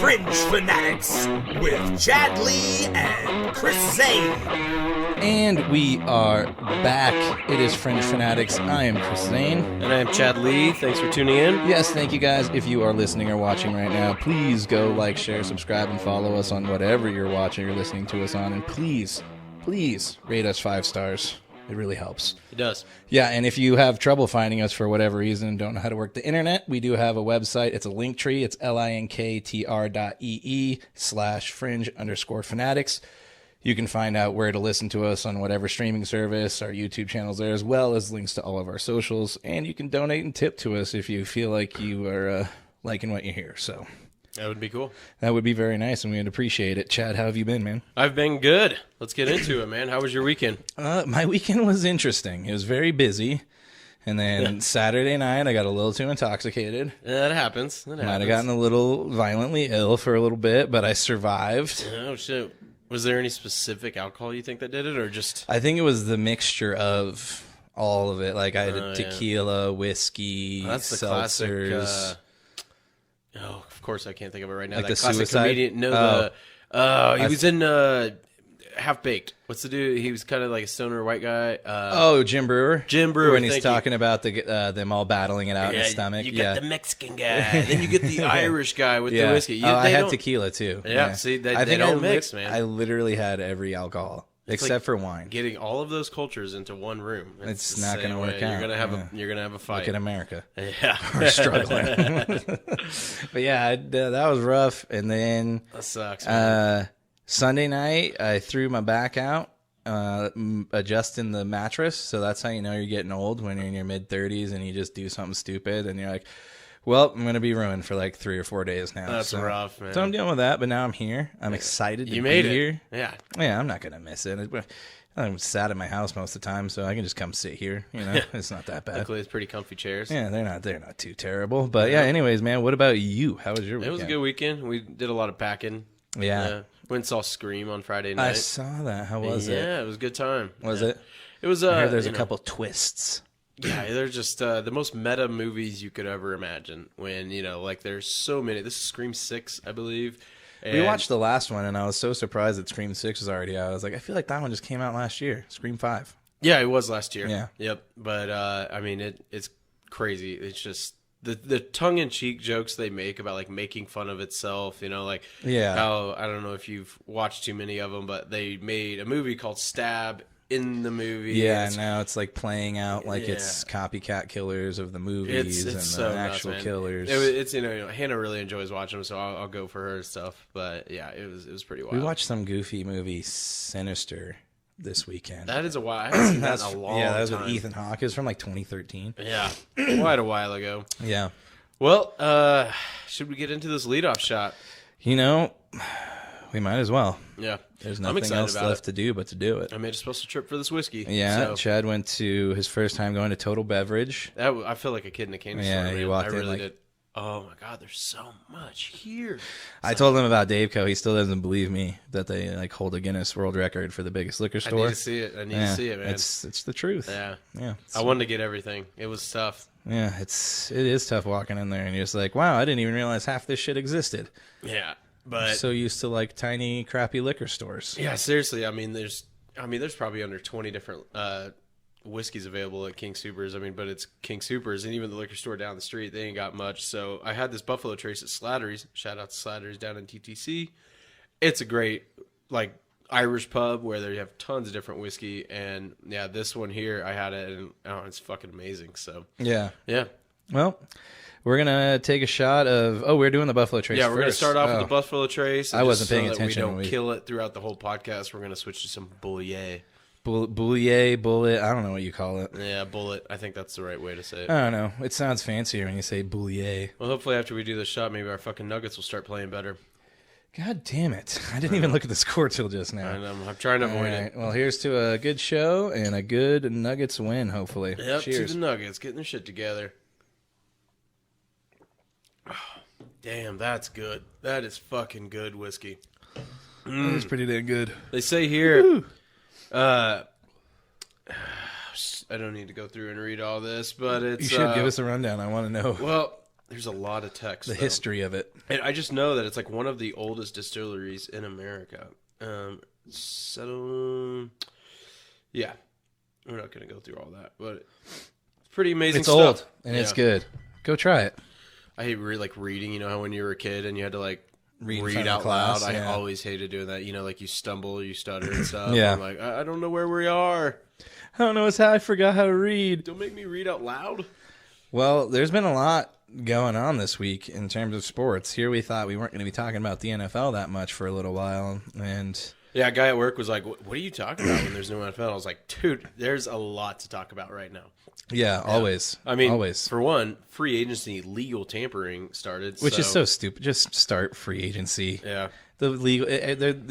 Fringe Fanatics with Chad Lee and Chris Zane. And we are back. It is Fringe Fanatics. I am Chris Zane. And I am Chad Lee. Thanks for tuning in. Yes, thank you guys. If you are listening or watching right now, please go like, share, subscribe, and follow us on whatever you're watching or listening to us on. And please rate us 5 stars. It really helps. It does. Yeah, and if you have trouble finding us for whatever reason and don't know how to work the internet, we do have a website. It's a link tree. It's linktr.ee/fringe_fanatics. You can find out where to listen to us on whatever streaming service, our YouTube channels there, as well as links to all of our socials. And you can donate and tip to us if you feel like you are liking what you hear. So that would be cool. That would be very nice, and we would appreciate it. Chad, how have you been, man? I've been good. Let's get into it, man. How was your weekend? My weekend was interesting. It was very busy. And then Saturday night, I got a little too intoxicated. That happens. Might have gotten a little violently ill for a little bit, but I survived. Oh, shit. Was there any specific alcohol you think that did it, or just... I think it was the mixture of all of it. Like, I had tequila, whiskey, that's the seltzers. Classic, oh, of course I can't think of it right now. Like that the classic suicide? comedian. No, he was in Half Baked. What's the dude? He was kind of like a stoner white guy. Jim Brewer. Jim Brewer. When he's talking about them all battling it out in the stomach. You got the Mexican guy, then you get the Irish guy with the whiskey. I had tequila too. Yeah, see, they don't mix, man. I literally had every alcohol. Except for wine. Getting all of those cultures into one room. It's not going to work out. You're gonna have a fight. Look at America. Yeah. We're struggling. But yeah, that was rough. And then that sucks, man. Sunday night, I threw my back out, adjusting the mattress. So that's how you know you're getting old, when you're in your mid-30s and you just do something stupid. And you're like, well, I'm going to be ruined for like 3 or 4 days now. That's rough, man. So I'm dealing with that, but now I'm here. I'm excited to be here. Yeah. Yeah, I'm not going to miss it. I'm sat in my house most of the time, so I can just come sit here. You know, it's not that bad. Luckily, it's pretty comfy chairs. Yeah, they're not too terrible. But yeah, anyways, man, what about you? How was your weekend? It was a good weekend. We did a lot of packing. Yeah. Went and saw Scream on Friday night. I saw that. How was it? Yeah, it was a good time. Was it? It was. I heard there's a couple twists. Yeah, they're just the most meta movies you could ever imagine. When like there's so many. This is Scream 6, I believe. We watched the last one, and I was so surprised that Scream 6 is already out. I was like, I feel like that one just came out last year. Scream 5. Yeah, it was last year. Yeah. Yep. But I mean, it's crazy. It's just the tongue-in-cheek jokes they make about like making fun of itself. How, I don't know if you've watched too many of them, but they made a movie called Stab in the movie. Yeah, now it's like playing out like it's copycat killers of the movies and so the actual killers. It's Hannah really enjoys watching them, so I'll go for her stuff. But yeah, it was pretty wild. We watched some goofy movie, Sinister, this weekend. That is a while. I haven't seen that in a long time. Yeah, that was with Ethan Hawke. It was from like 2013. Yeah, quite a while ago. Yeah. Well, should we get into this leadoff shot? We might as well. Yeah. There's nothing else left to do but to do it. I made a special trip for this whiskey. Yeah, so. Chad went to his first time going to Total Beverage. I feel like a kid in a candy store. Yeah, he walked in. I really did. Oh my God, there's so much here. I told him about Daveco. He still doesn't believe me that they like hold a Guinness World Record for the biggest liquor store. I need to see it. I need to see it, man. It's the truth. Yeah. I wanted to get everything. It was tough. Yeah, it is tough walking in there and you're just like, wow, I didn't even realize half this shit existed. Yeah. But so used to like tiny crappy liquor stores. Yeah, seriously. I mean, there's probably under 20 different whiskeys available at King Soopers. I mean, but it's King Soopers, and even the liquor store down the street, they ain't got much. So I had this Buffalo Trace at Slattery's. Shout out to Slattery's down in TTC. It's a great like Irish pub where they have tons of different whiskey, and yeah, this one here I had it, and it's fucking amazing. So yeah. Well. We're going to take a shot of... Oh, we're doing the Buffalo Trace Yeah, we're going to start off with the Buffalo Trace. I wasn't paying attention. So we don't kill it throughout the whole podcast, we're going to switch to some Bouillet. Bullet. I don't know what you call it. Yeah, bullet. I think that's the right way to say it. I don't know. It sounds fancier when you say Bouillet. Well, hopefully after we do this shot, maybe our fucking Nuggets will start playing better. God damn it. I didn't even look at the score till just now. I know. I'm trying to avoid it. Well, here's to a good show and a good Nuggets win, hopefully. Yep, cheers. To the Nuggets, getting their shit together. Damn, that's good. That is fucking good whiskey. That's pretty damn good. They say here, I don't need to go through and read all this, but it's... You should give us a rundown. I want to know. Well, There's a lot of text. The history of it. And I just know that it's like one of the oldest distilleries in America. So, yeah. We're not going to go through all that, but it's pretty amazing It's stuff. old, and it's good. Go try it. I hate reading, you know how when you were a kid and you had to like Read out class, loud? yeah. I always hated doing that. You know, like you stumble, you stutter and stuff. Yeah. I'm like, I don't know where we are. I don't know. It's how I forgot how to read. Don't make me read out loud. Well, there's been a lot going on this week in terms of sports. Here we thought we weren't going to be talking about the NFL that much for a little while, and Yeah, a guy at work was like, what are you talking about when there's no NFL? I was like, dude, there's a lot to talk about right now. yeah, always. I mean, always. for one, free agency legal tampering started. Which is so stupid. Just start free agency. Yeah. The legal,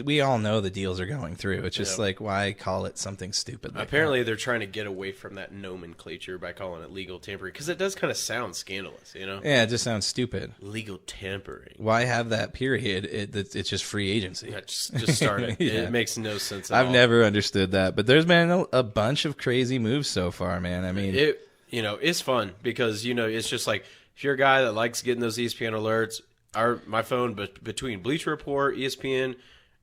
we all know the deals are going through. It's just like, why call it something stupid? Like Apparently, they're trying to get away from that nomenclature by calling it legal tampering because it does kind of sound scandalous, you know? Yeah, it just sounds stupid. Legal tampering. Why have that period? It's just free agency. Yeah, just start it. Yeah. It makes no sense at all. I've never understood that, but there's been a bunch of crazy moves so far, man. I mean, it's fun because, it's just like if you're a guy that likes getting those ESPN alerts, my phone between Bleacher Report, ESPN,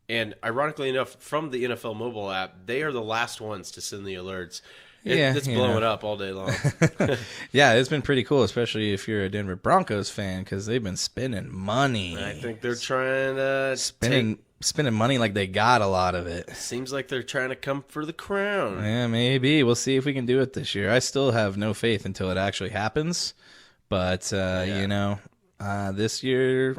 and ironically enough, from the NFL mobile app, they are the last ones to send the alerts. It's blowing up all day long. Yeah, it's been pretty cool, especially if you're a Denver Broncos fan, because they've been spending money. I think they're trying to spending money like they got a lot of it. Seems like they're trying to come for the crown. Yeah, maybe. We'll see if we can do it this year. I still have no faith until it actually happens, but this year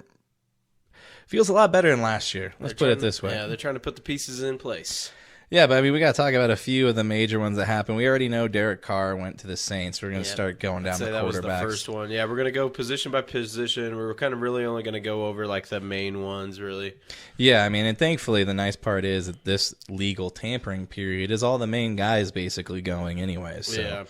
feels a lot better than last year. Let's put it this way. Yeah, they're trying to put the pieces in place. Yeah, but I mean, we got to talk about a few of the major ones that happened. We already know Derek Carr went to the Saints. We're going to start going down the quarterbacks. That was the first one. Yeah, we're going to go position by position. We were kind of really only going to go over like the main ones, really. Yeah, I mean, and thankfully the nice part is that this legal tampering period is all the main guys basically going anyway. So. Yeah.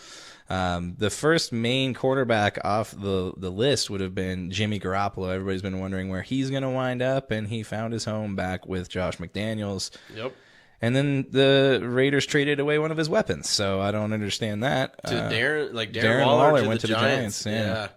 The first main quarterback off the list would have been Jimmy Garoppolo. Everybody's been wondering where he's going to wind up, and he found his home back with Josh McDaniels. Yep. And then the Raiders traded away one of his weapons, so I don't understand that. To Darren Waller went to the Giants. Yeah.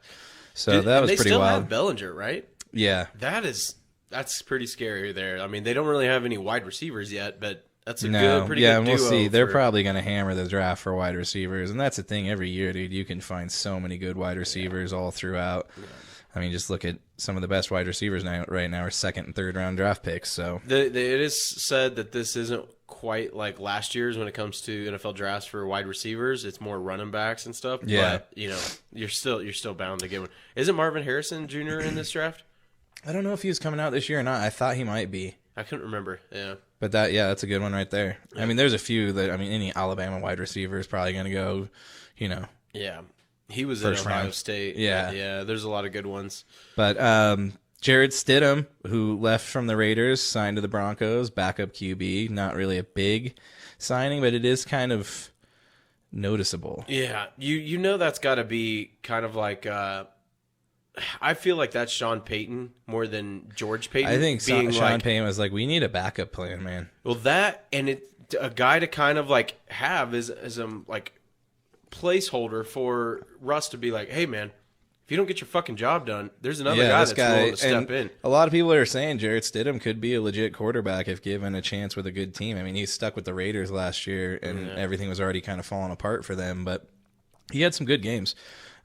So that was pretty wild. They still have Bellinger, right? Yeah. That's pretty scary there. I mean, they don't really have any wide receivers yet, but that's pretty good and duo. We'll see. They're probably going to hammer the draft for wide receivers, and that's the thing every year, dude. You can find so many good wide receivers all throughout. Yeah. I mean, just look at some of the best wide receivers right now are second and third round draft picks. So it is said that this isn't quite like last year's when it comes to NFL drafts for wide receivers. It's more running backs and stuff. Yeah, but you're still bound to get one. Isn't Marvin Harrison Jr. in this draft? I don't know if he was coming out this year or not. I thought he might be. I couldn't remember. Yeah. But that's a good one right there. Yeah. I mean, there's a few that, any Alabama wide receiver is probably going to go, Yeah. He was at Ohio State. Yeah. Yeah, there's a lot of good ones. But Jared Stidham, who left from the Raiders, signed to the Broncos, backup QB. Not really a big signing, but it is kind of noticeable. Yeah. That's got to be kind of like I feel like that's Sean Payton more than George Payton. I think Sean Payton was like, we need a backup plan, man. Well, that and a guy to kind of like have as a like placeholder for Russ to be like, hey, man, if you don't get your fucking job done, there's another guy that's willing to step in. A lot of people are saying Jarrett Stidham could be a legit quarterback if given a chance with a good team. I mean, he's stuck with the Raiders last year, and everything was already kind of falling apart for them, but he had some good games.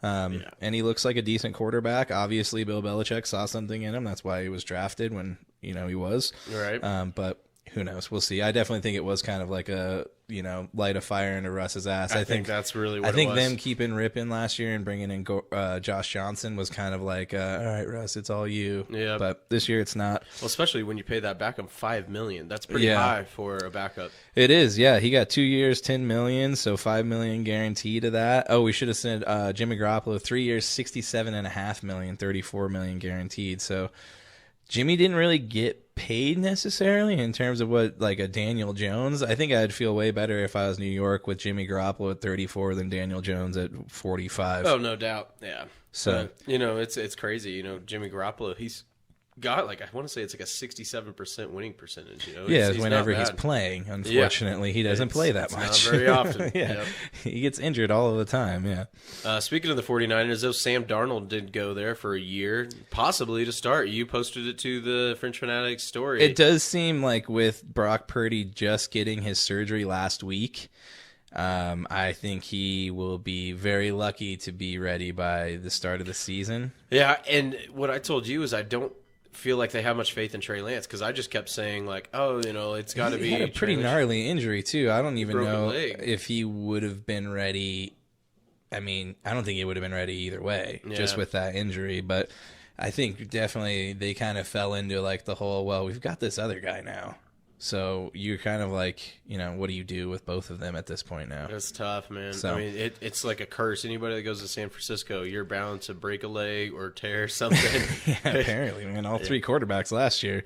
And he looks like a decent quarterback. Obviously, Bill Belichick saw something in him. That's why he was drafted when, he was. Right. But who knows? We'll see. I definitely think it was kind of like a, light a fire into Russ's ass. I think that's really what I think it was. them keeping Rippin last year and bringing in Josh Johnson was kind of like, all right, Russ, it's all you. Yeah. But this year it's not. Well, especially when you pay that backup $5 million. That's pretty high for a backup. It is, yeah. He got 2 years, $10 million, so $5 million guaranteed to that. Oh, we should have said Jimmy Garoppolo, 3 years, $67.5 million, $34 million guaranteed. So Jimmy didn't really get paid necessarily in terms of what like a Daniel Jones. I think I'd feel way better if I was New York with Jimmy Garoppolo at 34 than Daniel Jones at 45. Oh, no doubt. Yeah. So it's crazy. Jimmy Garoppolo, he's got like, I want to say it's like a 67% winning percentage. You know, Yeah, he's whenever not he's bad. playing. Unfortunately, he doesn't play that It's much. Not very often. Yeah, Yep. he gets injured all of the time. Yeah. Speaking of the 49ers, though, Sam Darnold did go there for a year, possibly to start. You posted it to the Fringe Fanatics story. It does seem like with Brock Purdy just getting his surgery last week, I think he will be very lucky to be ready by the start of the season. Yeah, and what I told you is I don't feel like they have much faith in Trey Lance because I just kept saying like, oh, you know, it's got to be He had a pretty Trey Lance. gnarly injury too. I don't even Broken know leg. if he would have been ready. I mean, I don't think he would have been ready either way, just Yeah. with that injury. But I think definitely they kind of fell into like the whole, well, we've got this other guy now. So you're kind of like, you know, what do you do with both of them at this point now? That's tough, man. So- I mean, it's like a curse. Anybody that goes to San Francisco, you're bound to break a leg or tear something. Yeah, apparently, man. All three quarterbacks last year,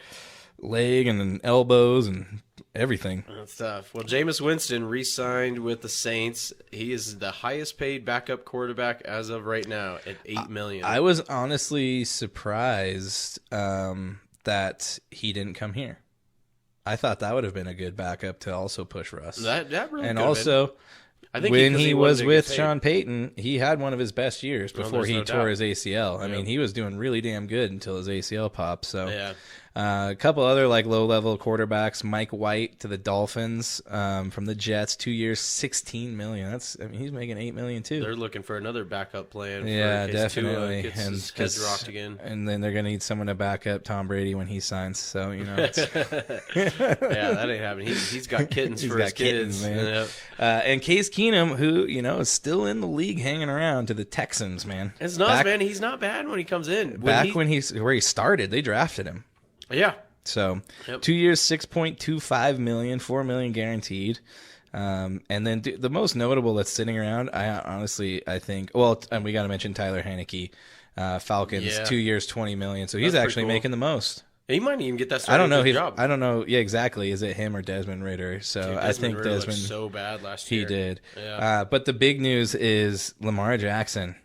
leg and then elbows and everything. That's tough. Well, Jameis Winston re-signed with the Saints. He is the highest paid backup quarterback as of right now at $8 million. I was honestly surprised that he didn't come here. I thought that would have been a good backup to also push Russ. That really And could have also, I think when because he wanted was to get with paid. Sean Payton, he had one of his best years before there's he no tore doubt. his ACL. I mean, he was doing really damn good until his ACL popped. So, Yeah. a couple other like low-level quarterbacks. Mike White to the Dolphins from the Jets, 2 years, $16 million. He's making $8 million too. They're looking for another backup plan. For Yeah, in case Tua definitely. gets his head dropped again. And then they're going to need someone to back up Tom Brady when he signs. So, you know, it's, Yeah, that ain't happening. He's got kittens He's for got his kids. kittens, man. Yep. and Case Keenum, who, you know, is still in the league hanging around to the Texans, man. It's nuts, man. He's not bad when he comes in. When he started, they drafted him. Yeah. So, Yep. 2 years, $6.25 million, $4 million guaranteed. And then the most notable that's sitting around, I think, well, and we got to mention Tyler Heineke, Falcons, Yeah. 2 years, $20 million. So he's That's pretty actually cool. making the most. He might even get that I starting don't know. job. I don't know. Yeah, exactly. Is it him or Desmond Ritter? So Dude, I think Ritter looked Desmond. so bad last He year. did. Yeah. But the big news is Lamar Jackson.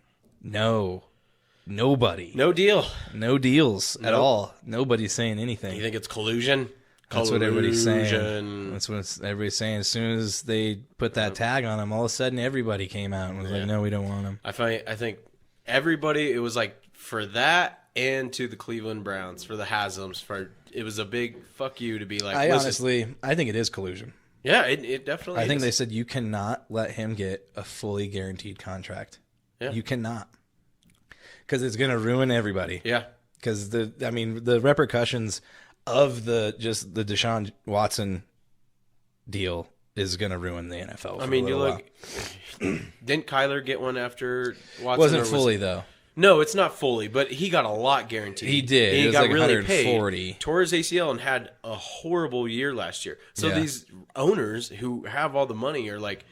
Nobody. No deal. No deals at Nope. all. Nobody's saying anything. You think it's collusion? That's what everybody's saying. Collusion. That's what everybody's saying. As soon as they put that tag on him, all of a sudden everybody came out and was like, "No, we don't want him." I think everybody. It was like for that and to the Cleveland Browns for the Haslam's. It was a big fuck you to be like. I think it is collusion. Yeah, it definitely. I think is. they said you cannot let him get a fully guaranteed contract. Yeah. You cannot, because it's going to ruin everybody. Yeah. Because the repercussions of the Deshaun Watson deal is going to ruin the NFL. I mean, you look. Didn't Kyler get one after Watson? Wasn't or fully though. No, it's not fully, but he got a lot guaranteed. He did. And It he was got like really 140. paid. Tore his ACL and had a horrible year last year. So Yeah. these owners who have all the money are like,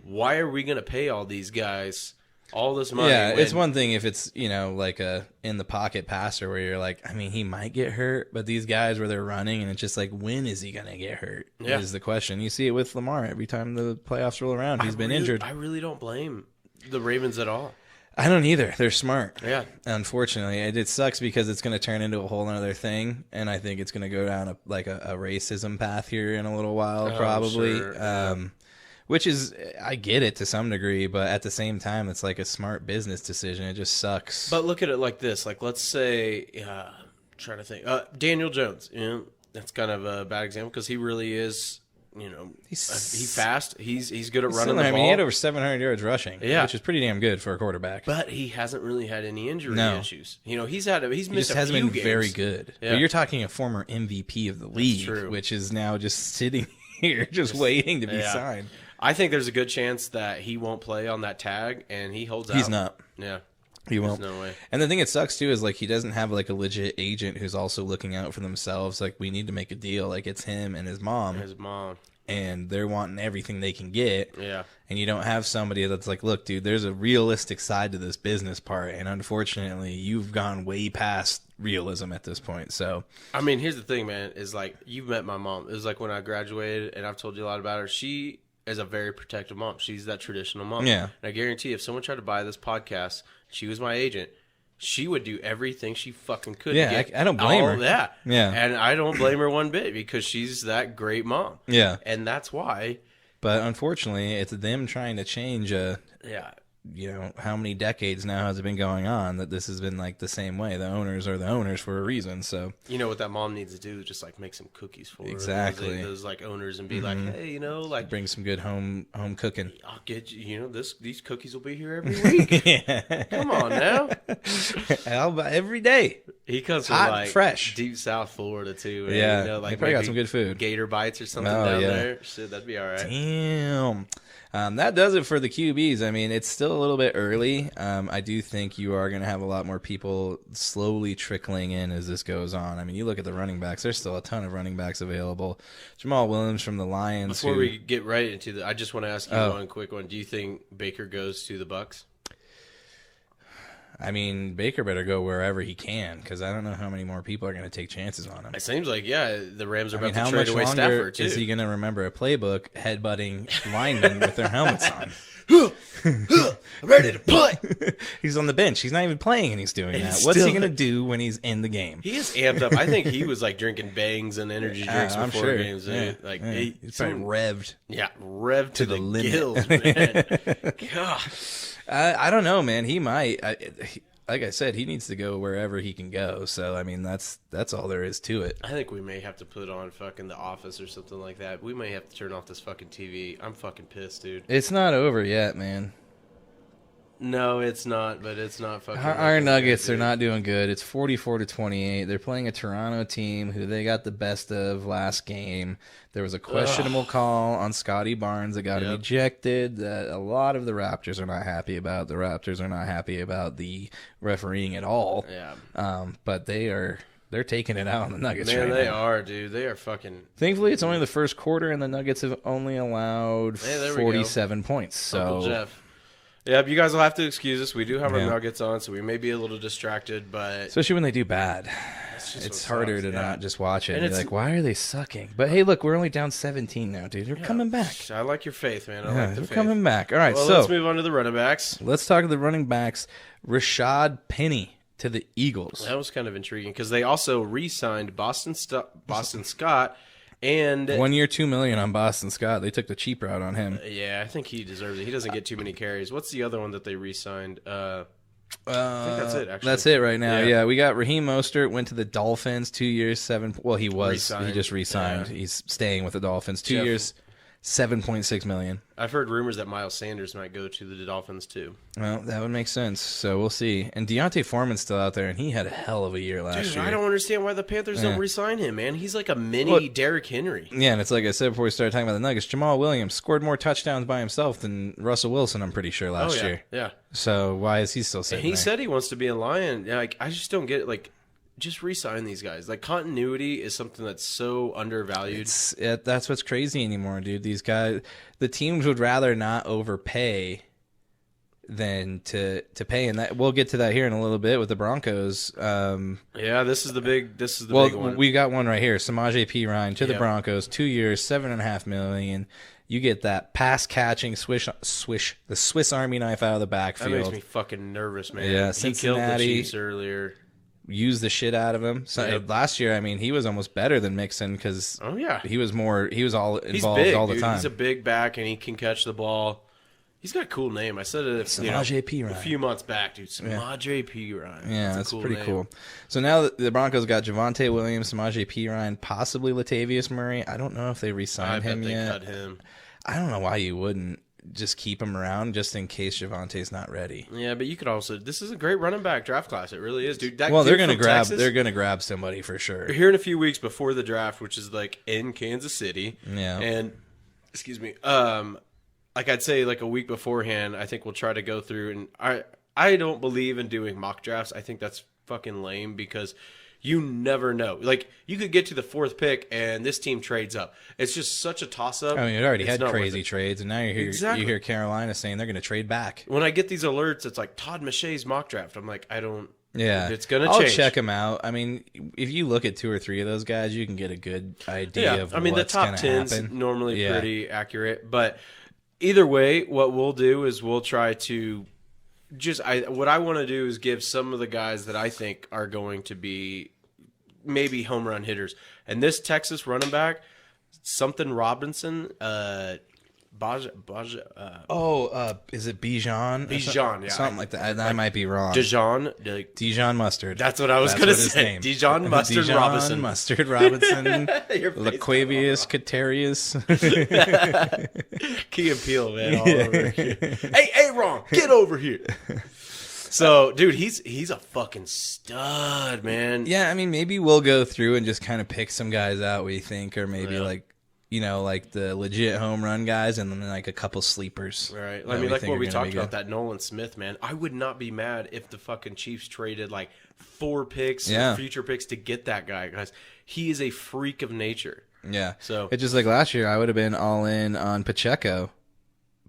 why are we going to pay all these guys all this money? Yeah, when- it's one thing if it's, you know, like a in the pocket passer where you're like, I mean, he might get hurt, but these guys where they're running and it's just like, when is he gonna get hurt? Yeah. Is the question. You see it with Lamar every time the playoffs roll around. He's been injured. I really don't blame the Ravens at all. I don't either. They're smart. Yeah. Unfortunately, it sucks because it's going to turn into a whole other thing, and I think it's going to go down a racism path here in a little while, probably. Sure. Which is, I get it to some degree, but at the same time, it's like a smart business decision. It just sucks. But look at it like this. Like, let's say, trying to think, Daniel Jones. You know, that's kind of a bad example because he really is. You know, he's fast. He's good at running the ball. I mean, he had over 700 yards rushing, Yeah. which is pretty damn good for a quarterback. But he hasn't really had any injury No. issues. You know, he's missed He just a hasn't few been games. very good. Yeah. But you're talking a former MVP of the league, true. which is now just sitting here, just waiting to be Yeah. signed. I think there's a good chance that he won't play on that tag, and he holds out. He's not. Yeah. He There's won't. no way. And the thing that sucks too is like he doesn't have like a legit agent who's also looking out for themselves. Like we need to make a deal. Like it's him and his mom, His mom. and they're wanting everything they can get. Yeah. And you don't have somebody that's like, look, dude, there's a realistic side to this business part, and unfortunately, you've gone way past realism at this point. So I mean, here's the thing, man, is like, you've met my mom. It was like when I graduated, and I've told you a lot about her. She is a very protective mom. She's that traditional mom. Yeah. And I guarantee if someone tried to buy this podcast, she was my agent, she would do everything she fucking could. Yeah, to get I don't blame her. all that. Yeah. And I don't blame her one bit because she's that great mom. Yeah. And that's why. But unfortunately, it's them trying to change Yeah. how many decades now has it been going on that this has been like the same way. The owners are the owners for a reason. So you know what that mom needs to do is just like make some cookies for her. Exactly. Those like owners and be like, hey, like bring some good home cooking. I'll get you. These cookies will be here every week. Yeah. Come on now. I'll buy every day. He comes from Hot like and fresh. deep South Florida too. Man. Yeah, like they probably got maybe some good food. Gator bites or something Oh, down yeah. there. Shit, that'd be all right. Damn. That does it for the QBs. I mean, it's still a little bit early. I do think you are going to have a lot more people slowly trickling in as this goes on. I mean, you look at the running backs. There's still a ton of running backs available. Jamal Williams from the Lions. Before we get right into I just want to ask you one quick one. Do you think Baker goes to the Bucks? I mean, Baker better go wherever he can because I don't know how many more people are going to take chances on him. It seems like, the Rams are about How to trade much away longer Stafford, too. is he going to remember a playbook headbutting linemen with their helmets on? I'm ready to play. He's on the bench. He's not even playing, and he's doing that. What's he going to do when he's in the game? He is amped up. I think he was like drinking bangs and energy drinks I'm before sure. games. Yeah. Like Yeah. He's probably revved. Yeah, rev to the limit. gills, man. God. I don't know, man. He might. Like I said, he needs to go wherever he can go. So, I mean, that's all there is to it. I think we may have to put on fucking The Office or something like that. We may have to turn off this fucking TV. I'm fucking pissed, dude. It's not over yet, man. No, it's not, but it's not fucking... Our Nuggets are not doing good. It's 44-28. They're playing a Toronto team who they got the best of last game. There was a questionable call on Scotty Barnes that got him ejected that a lot of the Raptors are not happy about. The Raptors are not happy about the refereeing at all. Yeah. But they're taking it out on the Nuggets Man, right they now. are, dude. They are fucking... Thankfully, it's only the first quarter, and the Nuggets have only allowed 47 points. So. Uncle Jeff. Yeah, you guys will have to excuse us. We do have our Yeah. Nuggets on, so we may be a little distracted, but... Especially when they do bad. just It's what harder sucks, to not just watch it. And And you're like, why are they sucking? But hey, look, we're only down 17 now, dude. They're coming back. I like your faith, man. I Yeah, like the they're faith. coming back. All right, Well, so let's move on to the running backs. let's talk to the running backs. Rashad Penny to the Eagles. That was kind of intriguing because they also re-signed Boston Scott and... 1 year, $2 million on Boston Scott. They took the cheap route on him. Yeah, I think he deserves it. He doesn't get too many carries. What's the other one that they re-signed? I think that's it, actually. That's it right now. Yeah. Yeah, we got Raheem Mostert, went to the Dolphins, 2 years, seven. Well, he was. Re-signed. He just re-signed. Yeah. He's staying with the Dolphins. 2 Jeff- years, $7.6 million. I've heard rumors that Miles Sanders might go to the Dolphins, too. Well, that would make sense. So we'll see. And Deontay Foreman's still out there, and he had a hell of a year last Dude, year. I don't understand why the Panthers don't re-sign him, man. He's like a mini Derrick Henry. Yeah, and it's like I said before we started talking about the Nuggets. Jamal Williams scored more touchdowns by himself than Russell Wilson, I'm pretty sure, last year. Yeah. So why is he still And sitting he there? said he wants to be a Lion. Like, I just don't get it. Like, just re-sign these guys. Like, continuity is something that's so undervalued. That's what's crazy anymore, dude. These guys, the teams would rather not overpay than to pay, and that we'll get to that here in a little bit with the Broncos. Yeah, this is the big Well, one. we got one right here. Samaje Perine to the Yep. Broncos, 2 years, $7.5 million. You get that pass catching the Swiss Army knife out of the That backfield. makes me fucking nervous, man. Yeah, he killed the Cincinnati. Chiefs earlier. Use the shit out of him. So Yep. last year, I mean, he was almost better than Mixon because Oh yeah, he was all he's involved big, all the dude. time. He's a big back and he can catch the ball. He's got a cool name. I said it Samaje Perine. a few months back, dude. Samaje Perine. Yeah, a that's cool pretty name. cool. So now the Broncos got Javonte Williams, Samaje Perine, possibly Latavius Murray. I don't know if they I re-signed bet him they yet. cut him. I don't know why you wouldn't just keep him around just in case Javonte's not ready. Yeah, but you could also. This is a great running back draft class. It really is, dude. That Well, kid they're gonna from grab Texas, they're gonna grab somebody for sure. here in a few weeks before the draft, which is like in Kansas City. Yeah. And excuse me, like I'd say like a week beforehand, I think we'll try to go through and I don't believe in doing mock drafts. I think that's fucking lame because you never know. Like you could get to the 4th pick and this team trades up. It's just such a toss up. I mean, it already It's had not worth crazy it. trades, and now Exactly. you hear Carolina saying they're going to trade back. When I get these alerts, it's like Todd McShay's mock draft. I'm like, I don't. Yeah, It's gonna I'll change. check them out. I mean, if you look at 2 or 3 of those guys, you can get a good idea Yeah, of I mean the what's top gonna 10's happen. normally Yeah. pretty accurate, but either way, what we'll do is we'll try to what I want to do is give some of the guys that I think are going to be maybe home run hitters. And this Texas running back, something Robinson, is it Bijan? Bijan, yeah. Something like that. I might be wrong. Dijon Mustard. That's what I was going to say. Dijon Mustard Dijon Robinson. Mustard Robinson. Laquavius Catarius. Key and Peele, man. All over here. Hey, Ron, get over here. So, dude, he's a fucking stud, man. Yeah, I mean, maybe we'll go through and just kind of pick some guys out we think, or maybe like the legit home run guys, and then like a couple sleepers. Right. I mean, like what we talked about, that Nolan Smith, man. I would not be mad if the fucking Chiefs traded like 4 picks, future picks to get that guy, guys. He is a freak of nature. Yeah. So it's just like last year, I would have been all in on Pacheco,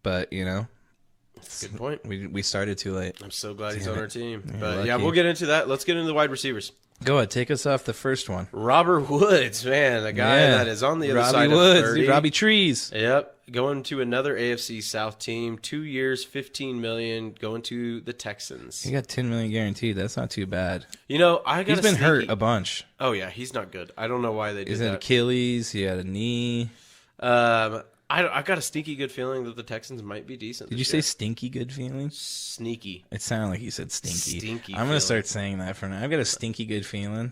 but that's a good point. We started too late. I'm so glad he's on our team. Yeah, but lucky. we'll get into that. Let's get into the wide receivers. Go ahead, take us off the first one. Robert Woods, man, the guy that is on the other side of 30. Robbie Trees. Yep, going to another AFC South team. 2 years, $15 million, going to the Texans. He got $10 million guaranteed. That's not too bad. He's been hurt a bunch. Oh yeah, he's not good. I don't know why they did that. He's had Achilles. He had a knee. I got a sneaky good feeling that the Texans might be decent. Did you say stinky good feeling? Sneaky. It sounded like you said stinky. Stinky. I'm going to start saying that from now. I've got a stinky good feeling.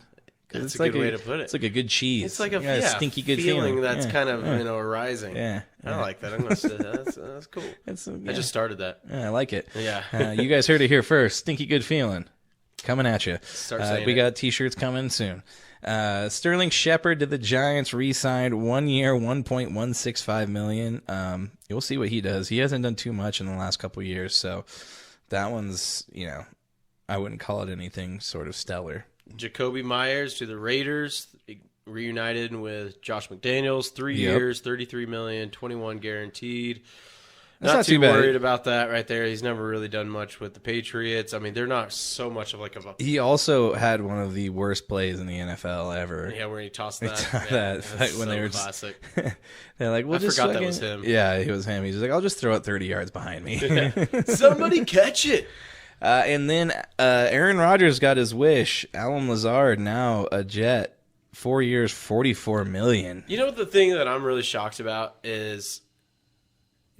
That's a good way to put it. It's like a good cheese. It's like a stinky good feeling that's kind of arising. Yeah, I like that. I'm going to say that's cool. I just started that. Yeah, I like it. Yeah. You guys heard it here first. Stinky good feeling. Coming at you. Start saying we got T-shirts coming soon. Sterling Shepard to the Giants, re-signed 1 year, $1.165 million. We'll see what he does. He hasn't done too much in the last couple of years, so that one's, I wouldn't call it anything sort of stellar. Jacoby Myers to the Raiders, reunited with Josh McDaniels, 3 years, $33 million, 21 guaranteed. Not too worried about that right there. He's never really done much with the Patriots. I mean, they're not so much of like a... He also had one of the worst plays in the NFL ever. Yeah, where he tossed that. When so they were classic. They're like, I forgot that was him. Yeah, it was him. He's like, I'll just throw it 30 yards behind me. Somebody catch it. And then Aaron Rodgers got his wish. Alan Lazard, now a Jet, 4 years, $44 million. You know, the thing that I'm really shocked about is...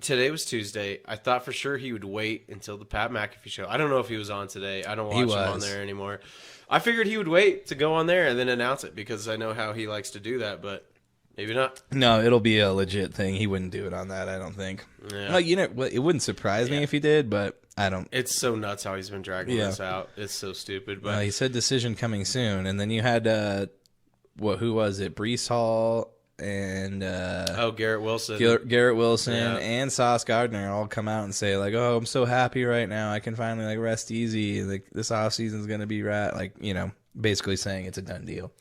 Today was Tuesday. I thought for sure he would wait until the Pat McAfee show. I don't know if he was on today. I don't watch him on there anymore. I figured he would wait to go on there and then announce it because I know how he likes to do that, but maybe not. No, it'll be a legit thing. He wouldn't do it on that, I don't think. Yeah. Well, it wouldn't surprise me if he did, but I don't. It's so nuts how he's been dragging this out. It's so stupid. But he said decision coming soon, and then you had who was it? Breece Hall. And Garrett Wilson. Garrett Wilson and Sauce Gardner all come out and say like, "Oh, I'm so happy right now. I can finally like rest easy. Like this offseason's gonna be basically saying it's a done deal."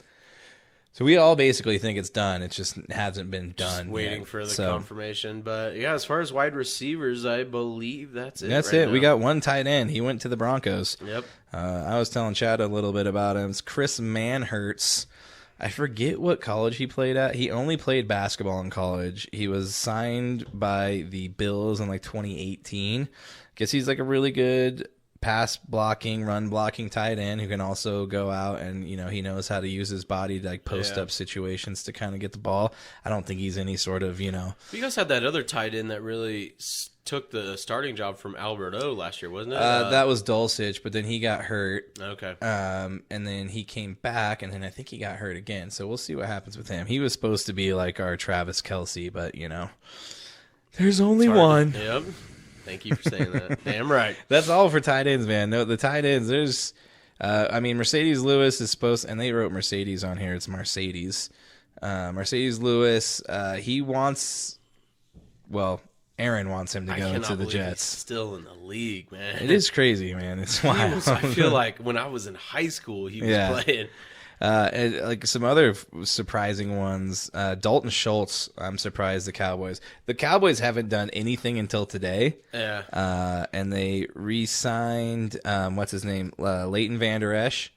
So we all basically think it's done. It just hasn't been done. Just waiting for the confirmation. But yeah, as far as wide receivers, I believe that's it. That's it. Now. We got one tight end. He went to the Broncos. Yep. I was telling Chad a little bit about him. It's Chris Manhertz. I forget what college he played at. He only played basketball in college. He was signed by the Bills in like 2018. Guess he's like a really good pass blocking, run blocking tight end who can also go out and, he knows how to use his body to like post up situations to kind of get the ball. I don't think he's any sort of, You guys had that other tight end that really took the starting job from Albert O last year, wasn't it? That was Dulcich, but then he got hurt. Okay. And then he came back, and then I think he got hurt again. So we'll see what happens with him. He was supposed to be like our Travis Kelce, but, there's only one. Yep. Thank you for saying that. Damn right. That's all for tight ends, man. No, the tight ends, there's... Mercedes Lewis is supposed... And they wrote Mercedes on here. It's Mercedes. Mercedes Lewis, he wants... Well... Aaron wants him to go into the Jets. He's still in the league, man. It is crazy, man. It's wild. I feel like when I was in high school, he was playing. And like some other surprising ones, Dalton Schultz. I'm surprised the Cowboys haven't done anything until today. Yeah. And they re-signed what's his name, Leighton Vander Esch.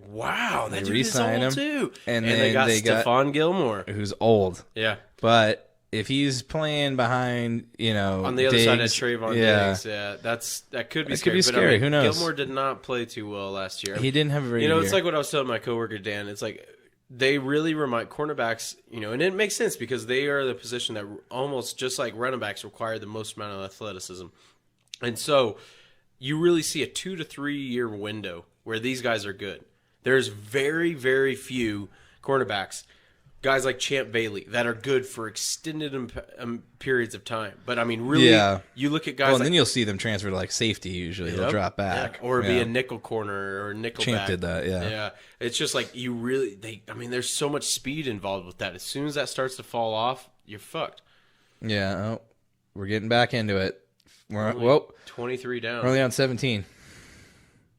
Wow, they re-signed him too. And then they got Stephon Gilmore, who's old. Yeah. But if he's playing behind, on the other side of Diggs, Trayvon yeah, Diggs, that could be That scary. could be scary. But, Who knows? Gilmore did not play too well last year. He didn't have a very good it's year. like what I was telling my coworker Dan. It's like they really remind cornerbacks, and it makes sense because they are the position that almost just like running backs require the most amount of athleticism, and so you really see a 2 to 3 year window where these guys are good. There's very, very few cornerbacks, guys like Champ Bailey, that are good for extended periods of time. But, I mean, really, you look at guys and then you'll see them transfer to, like, safety usually. They'll drop back. Or be a nickel corner or a nickel Champ back. did that, Yeah. It's just like there's so much speed involved with that. As soon as that starts to fall off, you're fucked. Yeah, we're getting back into it. We're 23 down. We're only on 17.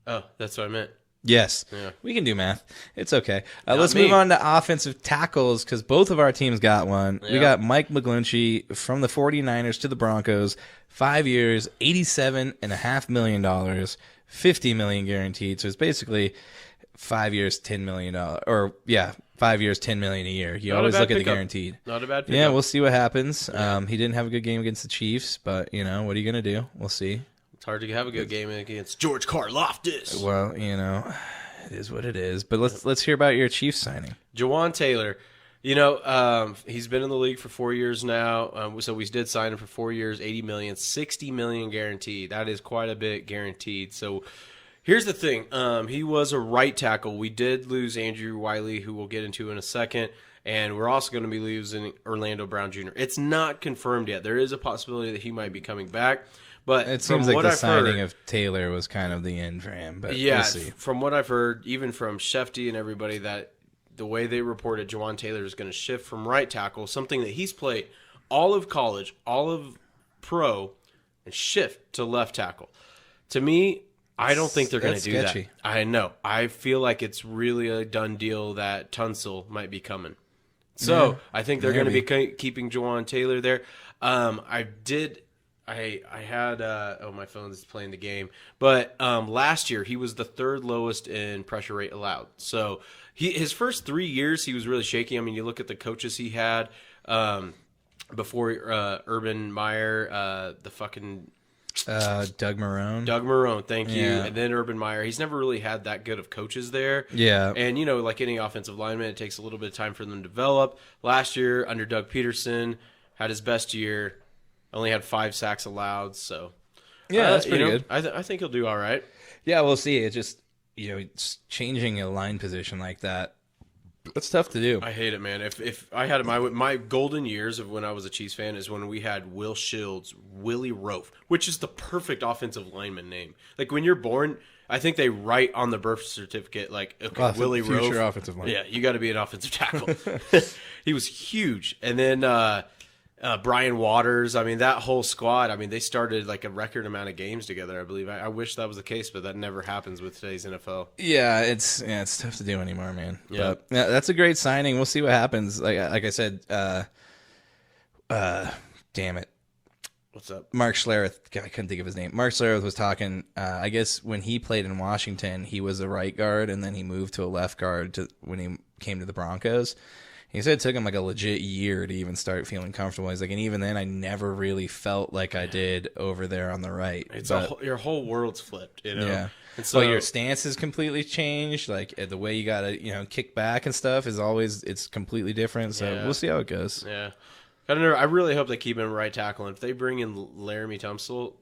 Oh, that's what I meant. Yes. Yeah. We can do math. It's okay. Let's move on to offensive tackles because both of our teams got one. Yeah. We got Mike McGlinchey from the 49ers to the Broncos. 5 years, $87.5 million, $50 million guaranteed. So it's basically 5 years, $10 million. 5 years, $10 million a year. You always look at the guaranteed. Not a bad pickup. Yeah, we'll see what happens. Yeah. He didn't have a good game against the Chiefs, but, what are you going to do? We'll see. It's hard to have a good game against George Karlaftis. Well, it is what it is. But let's hear about your Chiefs signing. Jawan Taylor. He's been in the league for 4 years now. So we did sign him for 4 years, $80 million, $60 million guaranteed. That is quite a bit guaranteed. So here's the thing. He was a right tackle. We did lose Andrew Wiley, who we'll get into in a second. And we're also going to be losing Orlando Brown Jr. It's not confirmed yet. There is a possibility that he might be coming back. But it seems like the signing of Taylor was kind of the end for him. But yeah, we'll see. From what I've heard, even from Shefty and everybody, that the way they reported Jawan Taylor is going to shift from right tackle, something that he's played all of college, all of pro, and shift to left tackle. To me, I don't think they're going to do that. I know. I feel like it's really a done deal that Tunsil might be coming. So I think they're going to be keeping Jawan Taylor there. I had my phone's playing the game, but last year he was the third lowest in pressure rate allowed. So his first 3 years he was really shaky. I mean, you look at the coaches he had before Urban Meyer, the fucking Doug Marrone. Doug Marrone, thank you. And then Urban Meyer. He's never really had that good of coaches there. Yeah. And, like any offensive lineman, it takes a little bit of time for them to develop. Last year, under Doug Peterson, had his best year. Only had 5 sacks allowed, so that's pretty good. I think he'll do all right. Yeah, we'll see. It's just it's changing a line position like that. It's tough to do. I hate it, man. If I had my golden years of when I was a Chiefs fan is when we had Will Shields, Willie Roaf, which is the perfect offensive lineman name. Like when you're born, I think they write on the birth certificate like, okay, Willie Roaf, future offensive lineman. Yeah, you got to be an offensive tackle. He was huge, and then. Brian Waters, I mean, that whole squad, I mean, they started like a record amount of games together, I believe. I wish that was the case, but that never happens with today's NFL. Yeah, it's tough to do anymore, man. Yeah. But, that's a great signing. We'll see what happens. Like I said, damn it. What's up? Mark Schlereth, I couldn't think of his name. Mark Schlereth was talking, I guess when he played in Washington, he was a right guard, and then he moved to a left guard when he came to the Broncos. He said it took him like a legit year to even start feeling comfortable. He's like, and even then, I never really felt like I did over there on the right. Your whole world's flipped, Yeah. And so your stance has completely changed. Like the way you gotta, kick back and stuff it's completely different. So we'll see how it goes. Yeah. I really hope they keep him right tackle. And if they bring in Laramie Tunsil.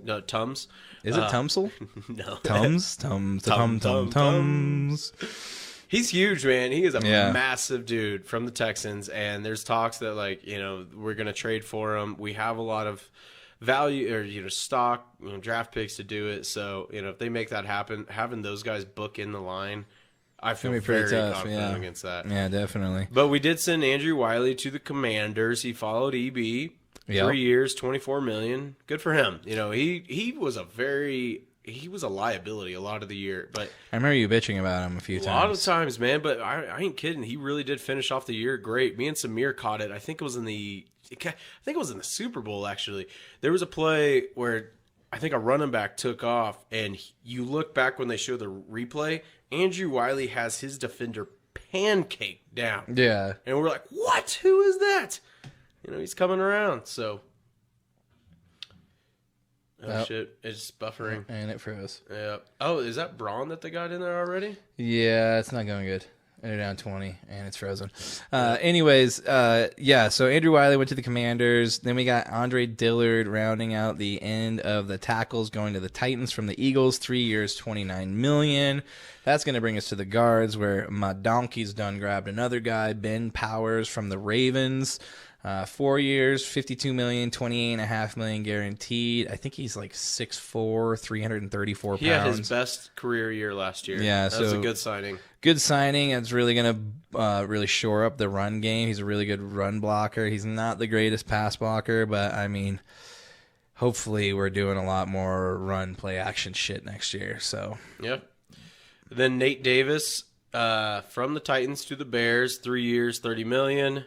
No, Tums. Is it Tumsel? No. Tums. He's huge, man. He is a massive dude from the Texans, and there's talks that we're going to trade for him. We have a lot of value or stock, draft picks to do it. So if they make that happen, having those guys book in the line, I feel very confident against that. Yeah, definitely. But we did send Andrew Wiley to the Commanders. He followed EB 3 years, $24 million. Good for him. He was he was a liability a lot of the year, but I remember you bitching about him a few times. A lot of times, man, but I ain't kidding. He really did finish off the year great. Me and Samir caught it. I think it was in the Super Bowl, actually. There was a play where I think a running back took off, and you look back when they show the replay, Andrew Wiley has his defender pancaked down. Yeah. And we're like, what? Who is that? You know, he's coming around. So, shit, it's buffering. And it froze. Yeah. Oh, is that Braun that they got in there already? Yeah, it's not going good. They're down 20, and it's frozen. Anyways, so Andrew Wiley went to the Commanders. Then we got Andre Dillard rounding out the end of the tackles, going to the Titans from the Eagles. 3 years, $29 million. That's going to bring us to the guards, where my donkey's done grabbed another guy, Ben Powers from the Ravens. 4 years, $52 million, $28.5 million guaranteed. I think he's like 6'4", 334 pounds. He had his best career year last year. Yeah, that was a good signing. Good signing. It's really going to really shore up the run game. He's a really good run blocker. He's not the greatest pass blocker, but I mean, hopefully we're doing a lot more run play action shit next year. So yeah. Then Nate Davis from the Titans to the Bears, 3 years, $30 million.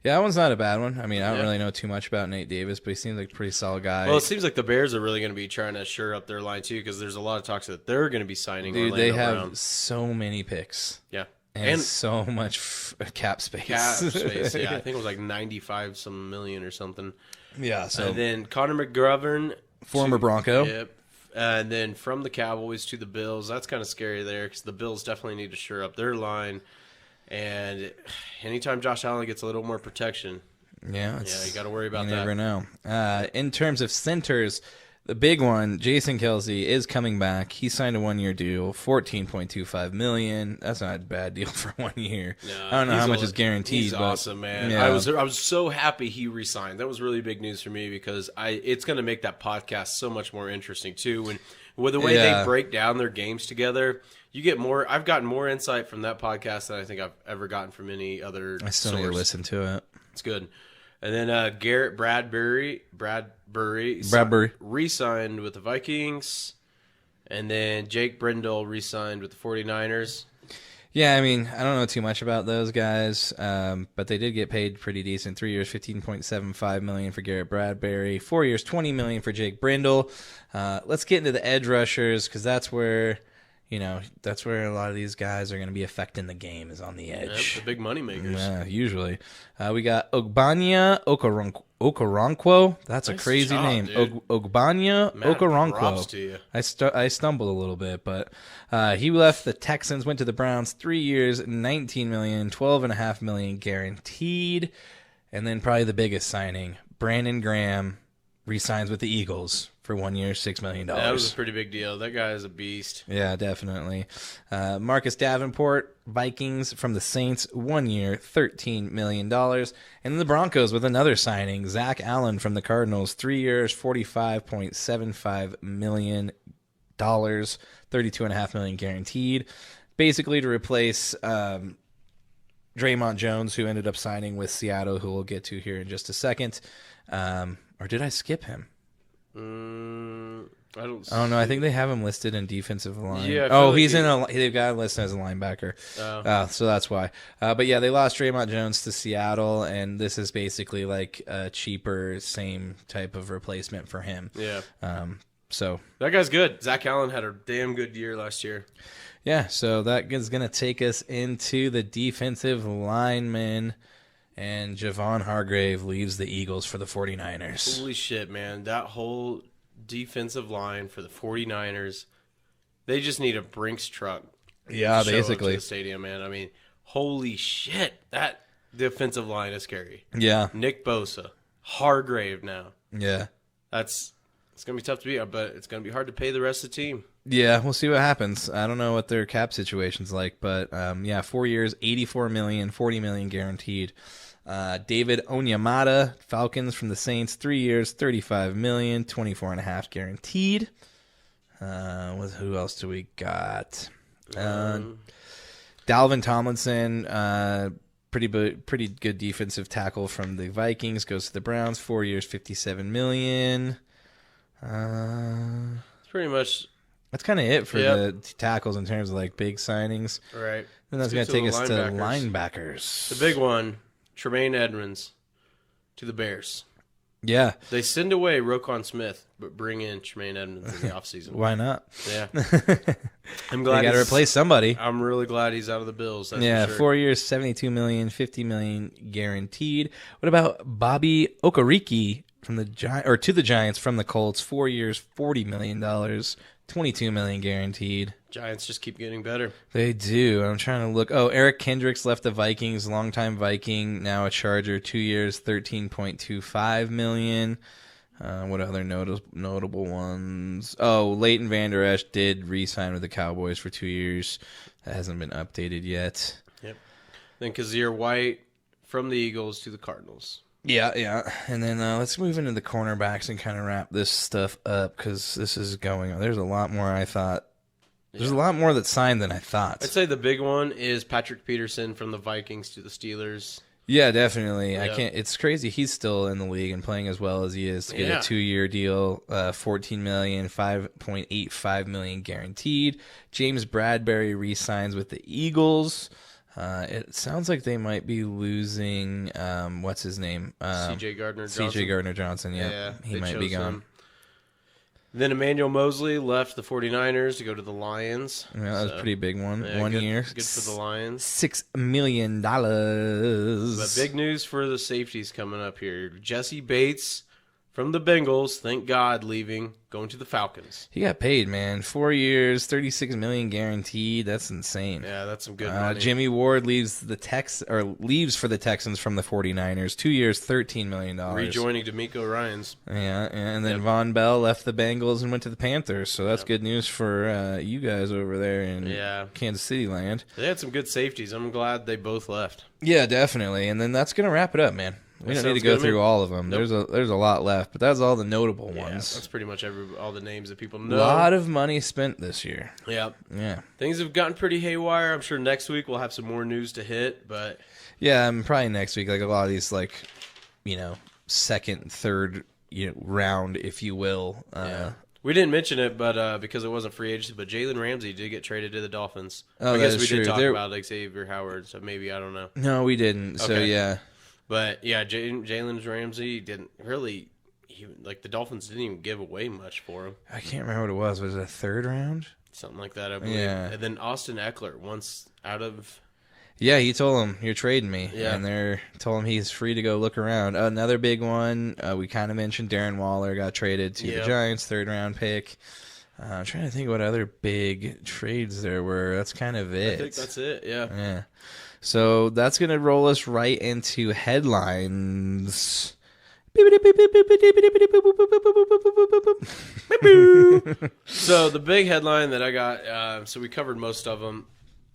Yeah, that one's not a bad one. I mean, I don't really know too much about Nate Davis, but he seems like a pretty solid guy. Well, it seems like the Bears are really going to be trying to shore up their line, too, because there's a lot of talks that they're going to be signing Dude, Orlando they have Brown. so many picks. Yeah. And so much cap space. Cap space, yeah. I think it was like 95-some million or something. Yeah, so. And then Connor McGovern. Former Bronco. Yep. And then from the Cowboys to the Bills. That's kind of scary there, because the Bills definitely need to shore up their line. And anytime Josh Allen gets a little more protection, you got to worry about that. You never know. In terms of centers, the big one, Jason Kelsey, is coming back. He signed a 1-year deal, $14.25 million. That's not a bad deal for 1 year. No, I don't know how much is guaranteed. He's awesome, man. Yeah. I was so happy he resigned. That was really big news for me, because it's going to make that podcast so much more interesting too. When with the way they break down their games together, you get more. I've gotten more insight from that podcast than I think I've ever gotten from any other. I still source. need to listen to it. It's good. And then Garrett Bradbury re-signed with the Vikings. And then Jake Brindle re-signed with the 49ers. Yeah, I mean, I don't know too much about those guys, but they did get paid pretty decent. 3 years, $15.75 million for Garrett Bradbury. 4 years, $20 million for Jake Brindle. Let's get into the edge rushers, because that's where... that's where a lot of these guys are going to be affecting the game, is on the edge. Yep, the big money makers. Yeah, usually. We got Ogbanya Okoronkwo. That's nice a crazy job, name. Props Ogbanya Okoronkwo. to you. I stumbled a little bit, but he left the Texans, went to the Browns. 3 years, $19 million, $12.5 million guaranteed. And then probably the biggest signing, Brandon Graham re-signs with the Eagles for 1 year, $6 million. That was a pretty big deal. That guy is a beast. Yeah, definitely. Marcus Davenport, Vikings from the Saints, 1 year, $13 million. And then the Broncos with another signing, Zach Allen from the Cardinals, 3 years, $45.75 million, $32.5 million guaranteed. Basically to replace Draymond Jones, who ended up signing with Seattle, who we'll get to here in just a second. Or did I skip him? I don't know. I think they have him listed in defensive line. Yeah. They've got him listed as a linebacker. So that's why. But yeah, they lost Draymond Jones to Seattle, and this is basically like a cheaper, same type of replacement for him. Yeah. So that guy's good. Zach Allen had a damn good year last year. Yeah. So that is going to take us into the defensive linemen. And Javon Hargrave leaves the Eagles for the 49ers. Holy shit, man. That whole defensive line for the 49ers, they just need a Brinks truck. Yeah, to basically. Show up to the stadium, man. I mean, holy shit. That defensive line is scary. Yeah. Nick Bosa. Hargrave now. Yeah. It's going to be tough to beat, but it's going to be hard to pay the rest of the team. Yeah, we'll see what happens. I don't know what their cap situation's like, but 4 years, $84 million, $40 million guaranteed. David Onyemata, Falcons from the Saints, 3 years, $35 million, $24.5 guaranteed. Who else do we got? Dalvin Tomlinson, pretty good defensive tackle from the Vikings, goes to the Browns, 4 years, $57 million. It's pretty much. That's kind of it for the tackles in terms of like big signings. Right. Then that's going to take us to linebackers. The big one, Tremaine Edmonds to the Bears. Yeah. They send away Roquan Smith, but bring in Tremaine Edmonds in the offseason. Why not? Yeah. I'm glad They got to replace somebody. I'm really glad he's out of the Bills. That's Yeah, for sure. 4 years, $72 million, $50 million guaranteed. What about Bobby Okereke from the to the Giants from the Colts? 4 years, $40 million, $22 million guaranteed. Giants just keep getting better. They do. I'm trying to look. Oh, Eric Kendricks left the Vikings, longtime Viking, now a Charger. 2 years, $13.25 million. What other notable ones? Oh, Leighton Vander Esch did re-sign with the Cowboys for 2 years. That hasn't been updated yet. Yep. Then Kazir White from the Eagles to the Cardinals. Yeah. And then let's move into the cornerbacks and kind of wrap this stuff up because this is going on. There's a lot more I thought. There's a lot more that's signed than I thought. I'd say the big one is Patrick Peterson from the Vikings to the Steelers. Yeah, definitely. Yeah. I can't. It's crazy. He's still in the league and playing as well as he is to get a 2-year deal, $14 million, $5.85 million guaranteed. James Bradbury re-signs with the Eagles. It sounds like they might be losing. What's his name? C.J. Gardner-Johnson. C.J. Gardner-Johnson. Yeah, he might be gone. Then Emmanuel Mosley left the 49ers to go to the Lions. Yeah, that was a pretty big one. Yeah, 1 year. Good for the Lions. $6 million. But big news for the safeties coming up here. Jesse Bates from the Bengals, thank God, leaving, going to the Falcons. He got paid, man. 4 years, $36 million guaranteed. That's insane. Yeah, that's some good money. Jimmy Ward leaves for the Texans from the 49ers. 2 years, $13 million. Rejoining DeMeco Ryans. Yeah, and then Von Bell left the Bengals and went to the Panthers. So that's good news for you guys over there in Kansas City land. They had some good safeties. I'm glad they both left. Yeah, definitely. And then that's gonna wrap it up, man. We don't need to go through all of them. Nope. There's a lot left, but that's all the notable ones. That's pretty much all the names that people know. A lot of money spent this year. Yep. Yeah. Things have gotten pretty haywire. I'm sure next week we'll have some more news to hit, but yeah, probably next week. Like a lot of these, second, third, round, if you will. We didn't mention it, but because it wasn't free agency, but Jalen Ramsey did get traded to the Dolphins. Oh, I guess we true. did talk about Xavier Howard, so maybe I don't know. No, we didn't. So yeah. But yeah, Jalen Ramsey didn't really. The Dolphins didn't even give away much for him. I can't remember what it was. Was it a third round? Something like that, I believe. Yeah. And then Austin Eckler, once out of. Yeah, he told him, you're trading me. Yeah. And they told him he's free to go look around. Another big one, we kind of mentioned Darren Waller got traded to the Giants, third-round pick. I'm trying to think what other big trades there were. That's kind of it. I think that's it, yeah. So that's going to roll us right into headlines. So the big headline that I got, so we covered most of them,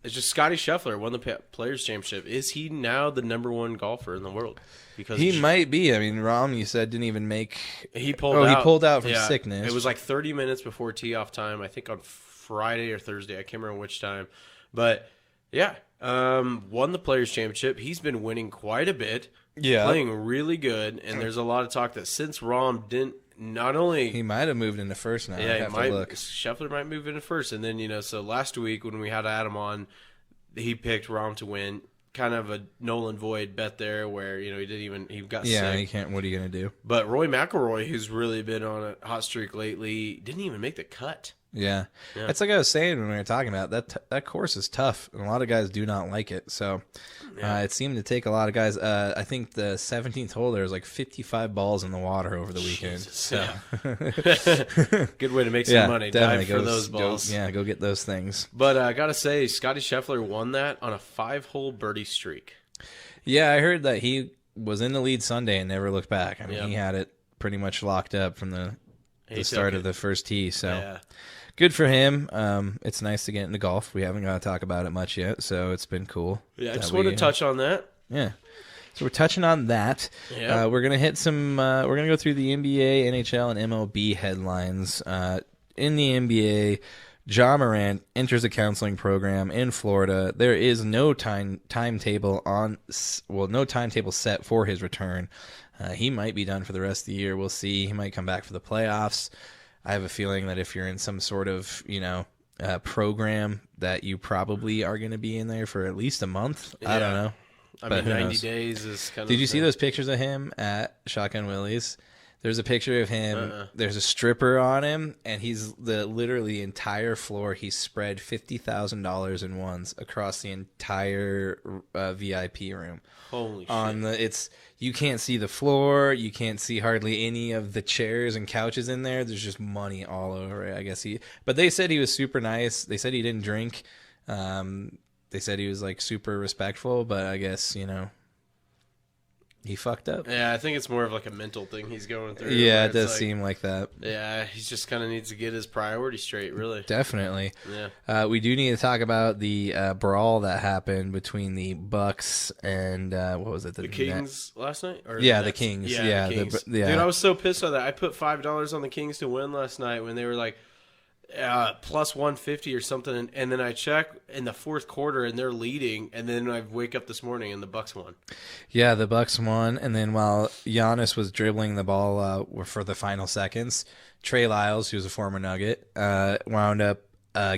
is just Scotty Scheffler won the Players' Championship. Is he now the #1 golfer in the world? Because he might be. I mean, Rahm, you said, didn't even make. He pulled out. He pulled out from sickness. It was like 30 minutes before tee-off time. I think on Friday or Thursday. I can't remember which time, but yeah, won the Players' Championship. He's been winning quite a bit. Yeah, playing really good. And there's a lot of talk that since Rahm didn't. Not only he might have moved into first now. Yeah, Scheffler might move into first, and then so last week when we had Adam on, he picked Rahm to win. Kind of a Nolan Void bet there, where he got sick. Yeah, he can't. What are you gonna do? But Roy McIlroy, who's really been on a hot streak lately, didn't even make the cut. Yeah. That's like I was saying when we were talking about that course is tough, and a lot of guys do not like it. So it seemed to take a lot of guys. I think the 17th hole there was like 55 balls in the water over the weekend. So good way to make some money. Definitely dive for those balls. Go get those things. But I gotta say, Scotty Scheffler won that on a 5-hole birdie streak. Yeah, I heard that he was in the lead Sunday and never looked back. I mean, he had it pretty much locked up from the start of the first tee. So. Good for him. It's nice to get into golf. We haven't got to talk about it much yet, so it's been cool. Yeah, I just want to touch on that. Yeah. So we're touching on that. Yeah. We're going to hit some we're going to go through the NBA, NHL, and MLB headlines. In the NBA, Ja Morant enters a counseling program in Florida. There is no timetable set for his return. He might be done for the rest of the year. We'll see. He might come back for the playoffs. I have a feeling that if you're in some sort of, program that you probably are going to be in there for at least a month. Yeah. I don't know. I mean, 90 days is kind of... Did you see those pictures of him at Shotgun Willie's? There's a picture of him. There's a stripper on him, and he's literally the entire floor. He spread $50,000 in ones across the entire VIP room. Holy shit! You can't see the floor. You can't see hardly any of the chairs and couches in there. There's just money all over it. I guess but they said he was super nice. They said he didn't drink. They said he was like super respectful, but I guess he fucked up. Yeah, I think it's more of like a mental thing he's going through. Yeah, it does seem like that. Yeah, he just kind of needs to get his priorities straight, really. Definitely. Yeah. We do need to talk about the brawl that happened between the Bucks and what was it? The Kings last night? Or the Kings. Yeah, the Kings. Dude, I was so pissed on that. I put $5 on the Kings to win last night when they were like plus 150 or something, and then I check in the fourth quarter and they're leading, and then I wake up this morning and the Bucks won. Yeah, the Bucks won, and then while Giannis was dribbling the ball for the final seconds, Trey Lyles, who's a former Nugget, wound up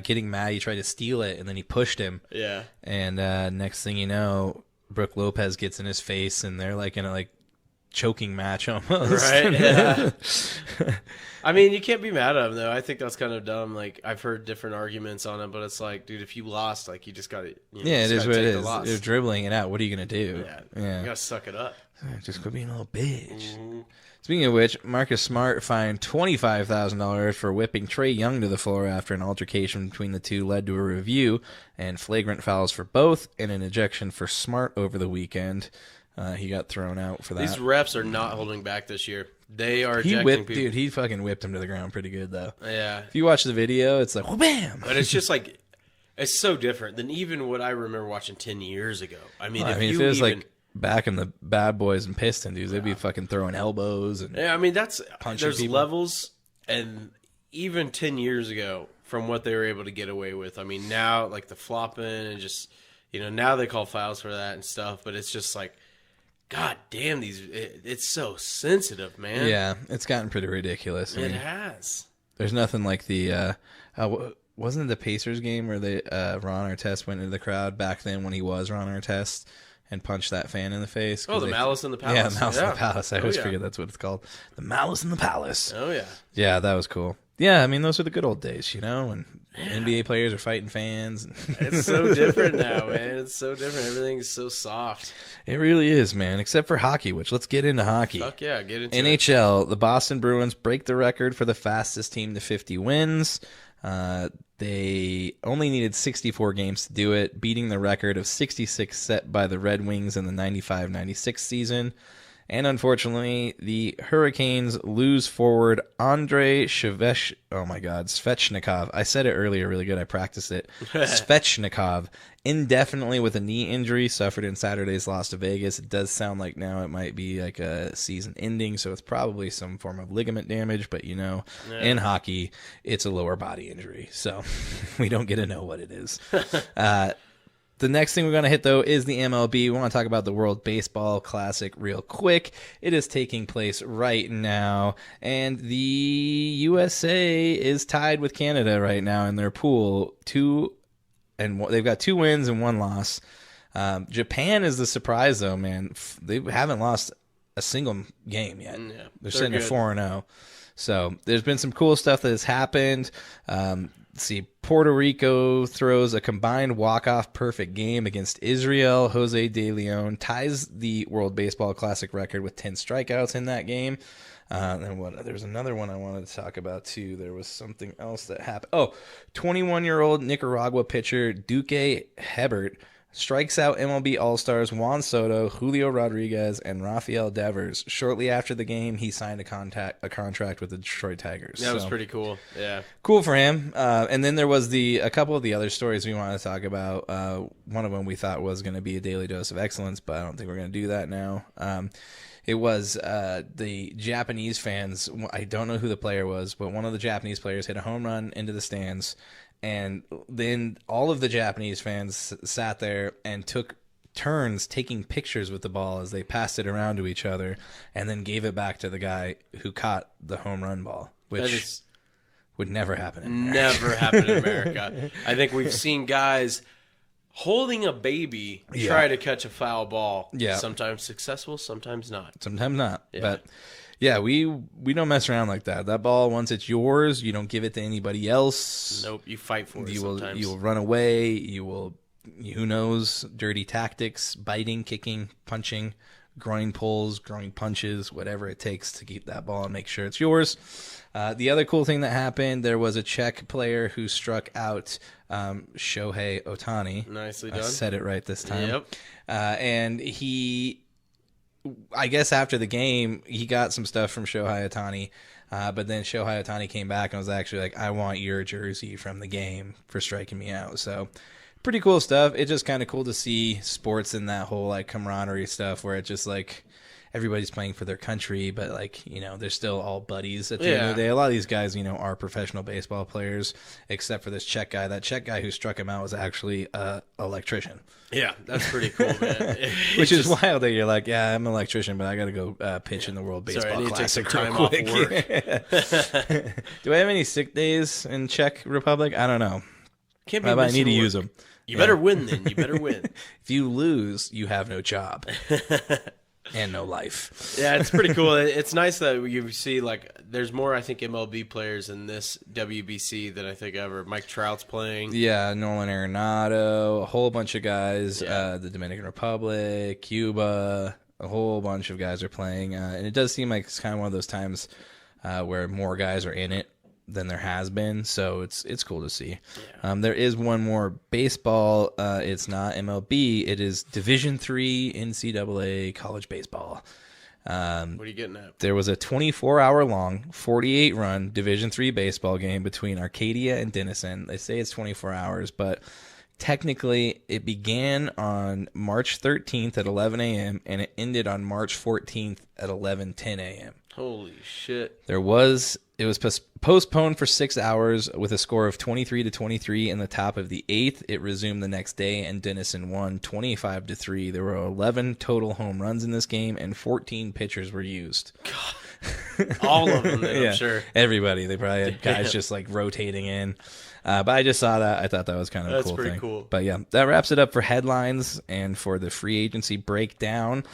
getting mad. He tried to steal it, and then he pushed him. Yeah. And next thing you know, Brook Lopez gets in his face, and they're like in a choking match almost. Right? Yeah. I mean, you can't be mad at him, though. I think that's kind of dumb. Like, I've heard different arguments on it, but it's like, dude, if you lost, like, you just got to it is what it is. You're dribbling it out. What are you going to do? Yeah. You got to suck it up. Just quit being a little bitch. Mm-hmm. Speaking of which, Marcus Smart fined $25,000 for whipping Trae Young to the floor after an altercation between the two led to a review and flagrant fouls for both and an ejection for Smart over the weekend. He got thrown out for that. These refs are not holding back this year. They are ejecting people. Dude, he fucking whipped him to the ground pretty good, though. Yeah. If you watch the video, it's like, wham! But it's just like, it's so different than even what I remember watching 10 years ago. I mean, if it was like back in the Bad Boys and Piston dudes, they'd be fucking throwing elbows and I mean, there's people. levels, and even 10 years ago from what they were able to get away with. I mean, now, like the flopping and just, now they call fouls for that and stuff, but it's just like, God damn, it's so sensitive, man. Yeah, it's gotten pretty ridiculous. It has. There's nothing like the wasn't it the Pacers game where Ron Artest went into the crowd back then when he was Ron Artest and punched that fan in the face? Oh, the Malice in the Palace. Yeah, the Malice in the Palace. I always forget that's what it's called. The Malice in the Palace. Oh, yeah. Yeah, that was cool. Yeah, I mean, those are the good old days, when NBA players are fighting fans. It's so different now, man. It's so different. Everything's so soft. It really is, man, except for hockey, which let's get into hockey. Fuck yeah, get into NHL, the Boston Bruins break the record for the fastest team to 50 wins. They only needed 64 games to do it, beating the record of 66 set by the Red Wings in the 95-96 season. And unfortunately, the Hurricanes lose forward Andrei Svechnikov. I said it earlier really good. I practiced it. Svechnikov, indefinitely with a knee injury suffered in Saturday's loss to Vegas. It does sound like now it might be like a season ending, so it's probably some form of ligament damage. But, in hockey, it's a lower body injury, so we don't get to know what it is. The next thing we're going to hit, though, is the MLB. We want to talk about the World Baseball Classic real quick. It is taking place right now, and the USA is tied with Canada right now in their pool. They've got 2 wins and 1 loss. Japan is the surprise, though, man. They haven't lost a single game yet. Yeah, they're sitting at 4-0. So there's been some cool stuff that has happened. Puerto Rico throws a combined walk-off perfect game against Israel. Jose De Leon ties the World Baseball Classic record with 10 strikeouts in that game. There's another one I wanted to talk about, too. There was something else that happened. 21-year-old Nicaragua pitcher Duque Hebert strikes out MLB All-Stars Juan Soto, Julio Rodriguez, and Rafael Devers. Shortly after the game, he signed a contract with the Detroit Tigers. That was pretty cool. Yeah, cool for him. And then there was a couple of the other stories we wanted to talk about. One of them we thought was going to be a daily dose of excellence, but I don't think we're going to do that now. It was the Japanese fans. I don't know who the player was, but one of the Japanese players hit a home run into the stands. And then all of the Japanese fans sat there and took turns taking pictures with the ball as they passed it around to each other and then gave it back to the guy who caught the home run ball, which would never happen in America. Never happen in America. I think we've seen guys holding a baby try to catch a foul ball. Yeah. Sometimes successful, sometimes not. Sometimes not. Yeah. But Yeah, we don't mess around like that. That ball, once it's yours, you don't give it to anybody else. Nope, you fight for it You sometimes. will run away. You will, who knows, dirty tactics, biting, kicking, punching, groin pulls, groin punches, whatever it takes to keep that ball and make sure it's yours. The other cool thing that happened, there was a Czech player who struck out Shohei Ohtani. Nicely I done. said it right this time. Yep. And I guess after the game, he got some stuff from Shohei Ohtani, but then Shohei Ohtani came back and was actually like, I want your jersey from the game for striking me out. So pretty cool stuff. It's just kind of cool to see sports and that whole like camaraderie stuff where it's just like everybody's playing for their country, but like, they're still all buddies at the end of the day. A lot of these guys, are professional baseball players, except for this Czech guy. That Czech guy who struck him out was actually an electrician. Yeah, that's pretty cool, man. Which is wild that you're like, yeah, I'm an electrician, but I got to go pitch in the World Baseball Sorry, I need Classic to take some real time quick. off work. Do I have any sick days in Czech Republic? I don't know. Can't be I need missing to work. use them. You better win then. You better win. If you lose, you have no job and no life. Yeah, it's pretty cool. It's nice that you see, like, there's more, I think, MLB players in this WBC than I think ever. Mike Trout's playing. Yeah, Nolan Arenado, a whole bunch of guys, Yeah. the Dominican Republic, Cuba, a whole bunch of guys are playing. And it does seem like it's kind of one of those times where more guys are in it than there has been, so it's cool to see. Yeah. There is one more baseball. It's not MLB. It is Division III NCAA college baseball. What are you getting at? There was a 24-hour-long, 48-run Division III baseball game between Arcadia and Denison. They say it's 24 hours, but technically it began on March 13th at 11 a.m. and it ended on March 14th at 11:10 a.m. Holy shit. It was postponed for 6 hours with a score of 23-23 in the top of the 8th. It resumed the next day, and Denison won 25-3. There were 11 total home runs in this game, and 14 pitchers were used. All of them, then, Yeah, I'm sure. everybody. They probably had guys just like rotating in. But I just saw that. I thought that was kind of a That's cool pretty thing. cool. But yeah, that wraps it up for headlines and for the free agency breakdown.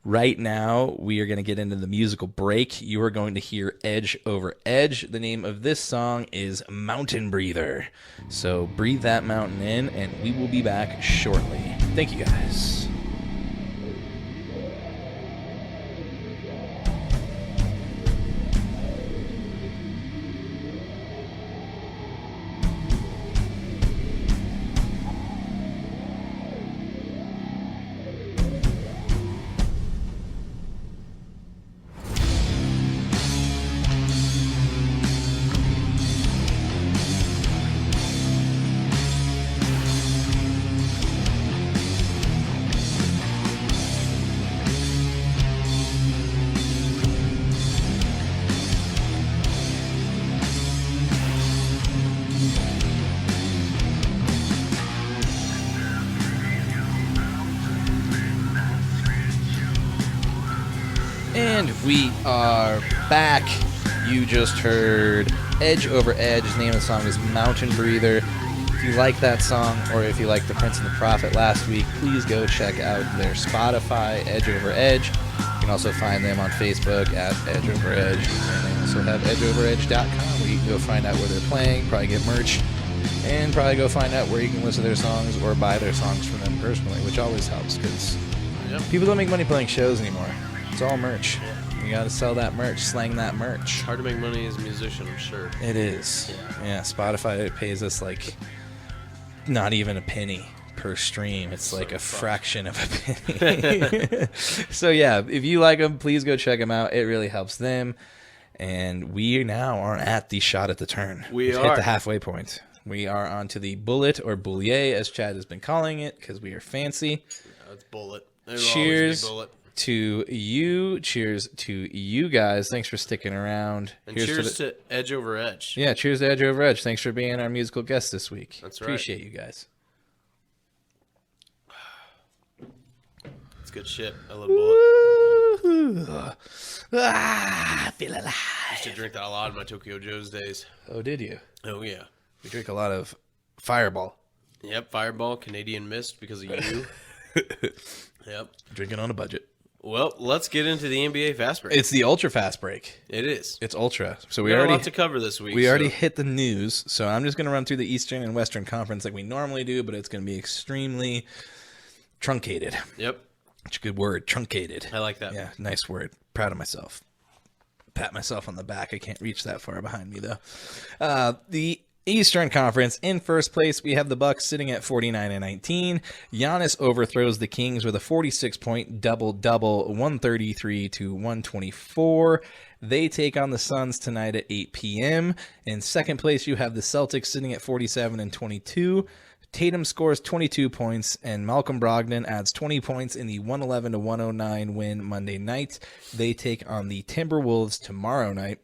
Right now, we are going to get into the musical break. You are going to hear Edge Over Edge. The name of this song is Mountain Breather. So breathe that mountain in, and we will be back shortly. Thank you, guys. And we are back. You just heard Edge Over Edge. The name of the song is Mountain Breather. If you like that song, or if you like The Prince and the Prophet last week, please go check out their Spotify, Edge Over Edge. You can also find them on Facebook at Edge Over Edge. And they also have edgeoveredge.com where you can go find out where they're playing, probably get merch, and probably go find out where you can listen to their songs or buy their songs from them personally, which always helps because people don't make money playing shows anymore. It's all merch. You gotta sell that merch, slang that merch. Hard to make money as a musician, I'm sure. It is. Yeah, Spotify pays us like not even a penny per stream. It's like a fraction of a penny. So yeah, if you like them, please go check them out. It really helps them. And we now are at the shot at the turn. We've hit the halfway point. We are on to the bullet or boulier, as Chad has been calling it, because we are fancy. It's bullet. Cheers to you. Cheers to you guys. Thanks for sticking around. And cheers to Edge Over Edge. Yeah, cheers to Edge Over Edge. Thanks for being our musical guest this week. That's right. Appreciate you guys. It's good shit. I love bullet. I feel alive. I used to drink that a lot in my Tokyo Joe's days. Oh, did you? Oh, yeah. We drink a lot of Fireball. Yep, Fireball, Canadian Mist because of you. Yep. Drinking on a budget. Well, let's get into the NBA fast break. It's the ultra fast break. It is. It's ultra. So We got a lot to cover this week. We already hit the news. So I'm just going to run through the Eastern and Western Conference like we normally do, but it's going to be extremely truncated. Yep. It's a good word, truncated. I like that. Yeah, nice word. Proud of myself. Pat myself on the back. I can't reach that far behind me, though. The Eastern Conference, in first place, we have the Bucks sitting at 49-19. Giannis overthrows the Kings with a 46-point double-double, 133-124. They take on the Suns tonight at 8 p.m. In second place, you have the Celtics sitting at 47-22. Tatum scores 22 points, and Malcolm Brogdon adds 20 points in the 111-109 win Monday night. They take on the Timberwolves tomorrow night.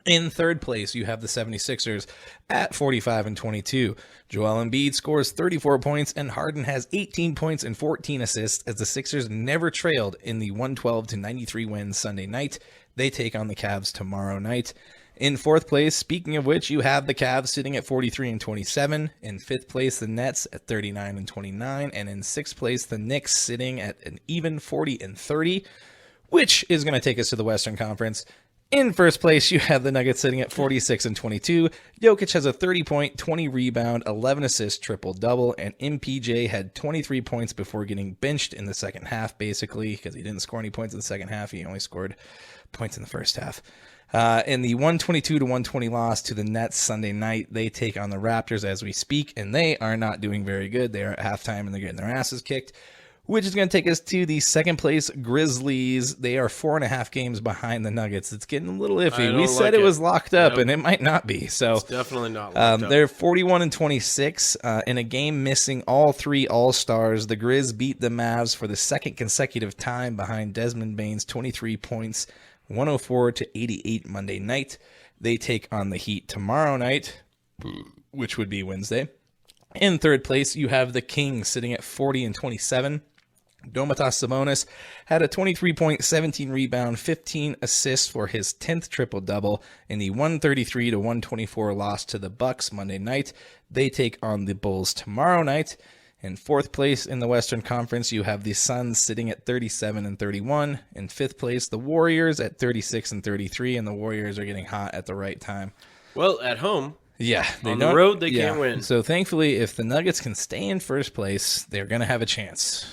In third place, you have the 76ers at 45-22. Joel Embiid scores 34 points, and Harden has 18 points and 14 assists as the Sixers never trailed in the 112-93 win Sunday night. They take on the Cavs tomorrow night. In fourth place, speaking of which, you have the Cavs sitting at 43-27. In fifth place, the Nets at 39-29. And in sixth place, the Knicks sitting at an even 40-30, which is going to take us to the Western Conference. In first place, you have the Nuggets sitting at 46-22. Jokic has a 30-point, 20-rebound, 11-assist triple-double, and MPJ had 23 points before getting benched in the second half, basically, because he didn't score any points in the second half. He only scored points in the first half. In the 122-120 loss to the Nets Sunday night, they take on the Raptors as we speak, and they are not doing very good. They are at halftime, and they're getting their asses kicked, which is going to take us to the second place Grizzlies. They are 4.5 games behind the Nuggets. It's getting a little iffy. We said it was locked up, and it might not be. So it's definitely not locked up. They're 41-26 in a game missing all three All-Stars. The Grizz beat the Mavs for the second consecutive time behind Desmond Bane's 23 points, 104-88 Monday night. They take on the Heat tomorrow night, which would be Wednesday. In third place, you have the Kings sitting at 40-27. Domantas Sabonis had a 23-point, 17-rebound, 15 assists for his 10th triple-double in the 133-124 loss to the Bucks Monday night. They take on the Bulls tomorrow night. In fourth place in the Western Conference, you have the Suns sitting at 37-31. In fifth place, the Warriors at 36-33, and the Warriors are getting hot at the right time. Well, at home. Yeah. On the road, they can't win. So thankfully, if the Nuggets can stay in first place, they're going to have a chance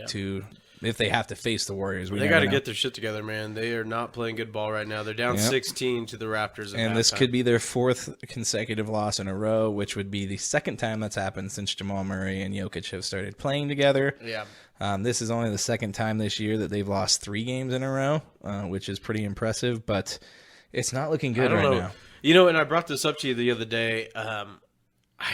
to, if they have to face the Warriors. They got to get their shit together, man. They are not playing good ball right now. They're down 16 to the Raptors. And this could be their fourth consecutive loss in a row, which would be the second time that's happened since Jamal Murray and Jokic have started playing together. Yeah. This is only the second time this year that they've lost 3 games in a row, which is pretty impressive, but it's not looking good right now. You know, and I brought this up to you the other day. I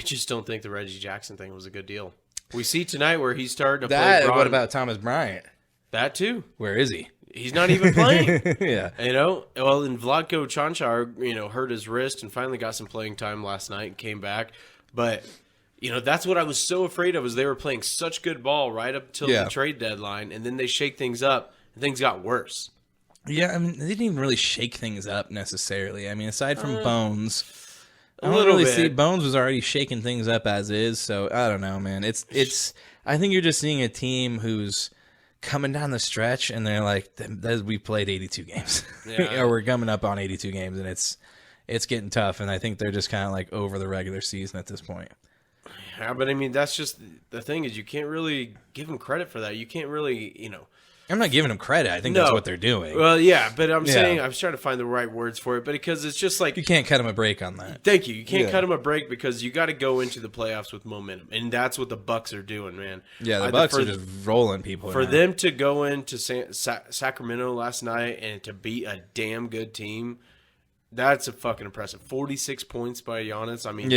just don't think the Reggie Jackson thing was a good deal. We see tonight where he's starting to play. What about Thomas Bryant? That too. Where is he? He's not even playing. Yeah. You know, well, and Vlatko Čančar, hurt his wrist and finally got some playing time last night and came back. But, that's what I was so afraid of, is they were playing such good ball right up till the trade deadline, and then they shake things up and things got worse. Yeah, I mean, they didn't even really shake things up necessarily. I mean, aside from Bones, I a don't little really bit. see Bones was already shaking things up as is. So I don't know, man. It's. I think you're just seeing a team who's coming down the stretch, and they're like, we played 82 games, or we're coming up on 82 games, and it's getting tough. And I think they're just kind of like over the regular season at this point. Yeah, but I mean, that's just the thing, is you can't really give them credit for that. You can't really, I'm not giving them credit. I think that's what they're doing. Well, yeah, but I'm saying, I was trying to find the right words for it, but because it's just like... You can't cut them a break on that. Thank you. You can't cut them a break because you got to go into the playoffs with momentum, and that's what the Bucks are doing, man. Yeah, the Bucks are just rolling people. For them to go into Sacramento last night and to beat a damn good team, that's a fucking impressive. 46 points by Giannis. I mean,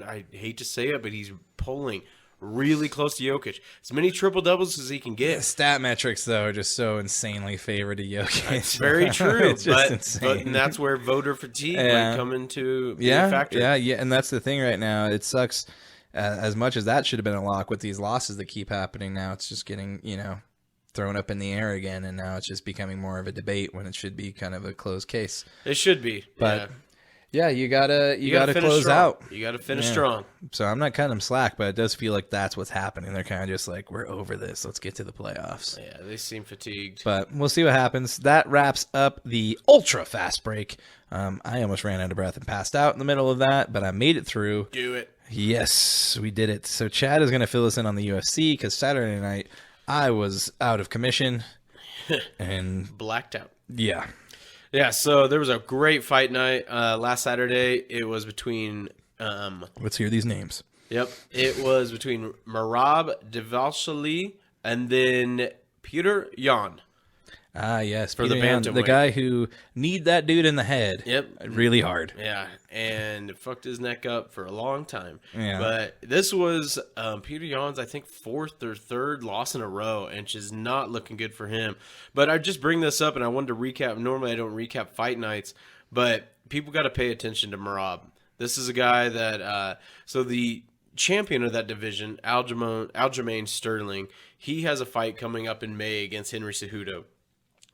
I hate to say it, but he's pulling really close to Jokic. As many triple-doubles as he can get. The stat metrics, though, are just so insanely favored to Jokic. It's very true. It's just insane. And that's where voter fatigue might come into be a factor. Yeah, and that's the thing right now. It sucks. As much as that should have been a lock with these losses that keep happening now, it's just getting, thrown up in the air again, and now it's just becoming more of a debate when it should be kind of a closed case. It should be, but Yeah, you gotta finish close strong. out. You got to finish strong. So I'm not cutting them slack, but it does feel like that's what's happening. They're kind of just like, we're over this. Let's get to the playoffs. Yeah, they seem fatigued. But we'll see what happens. That wraps up the ultra fast break. I almost ran out of breath and passed out in the middle of that, but I made it through. Do it. Yes, we did it. So Chad is going to fill us in on the UFC because Saturday night I was out of commission and Blacked out. yeah. Yeah, so there was a great fight night last Saturday. It was between Let's hear these names. it was between Merab Dvalishvili and then Peter Yan. Ah, yes, For the Peter Yan, bantamweight. the guy who kneed that dude in the head. Yep. really hard. Yeah, and fucked his neck up for a long time. Yeah. But this was Peter Yan's, I think, fourth or third loss in a row, and she's not looking good for him. But I just bring this up, and I wanted to recap. Normally, I don't recap fight nights, but people got to pay attention to Merab. This is a guy that so the champion of that division, Aljamain Sterling, he has a fight coming up in May against Henry Cejudo.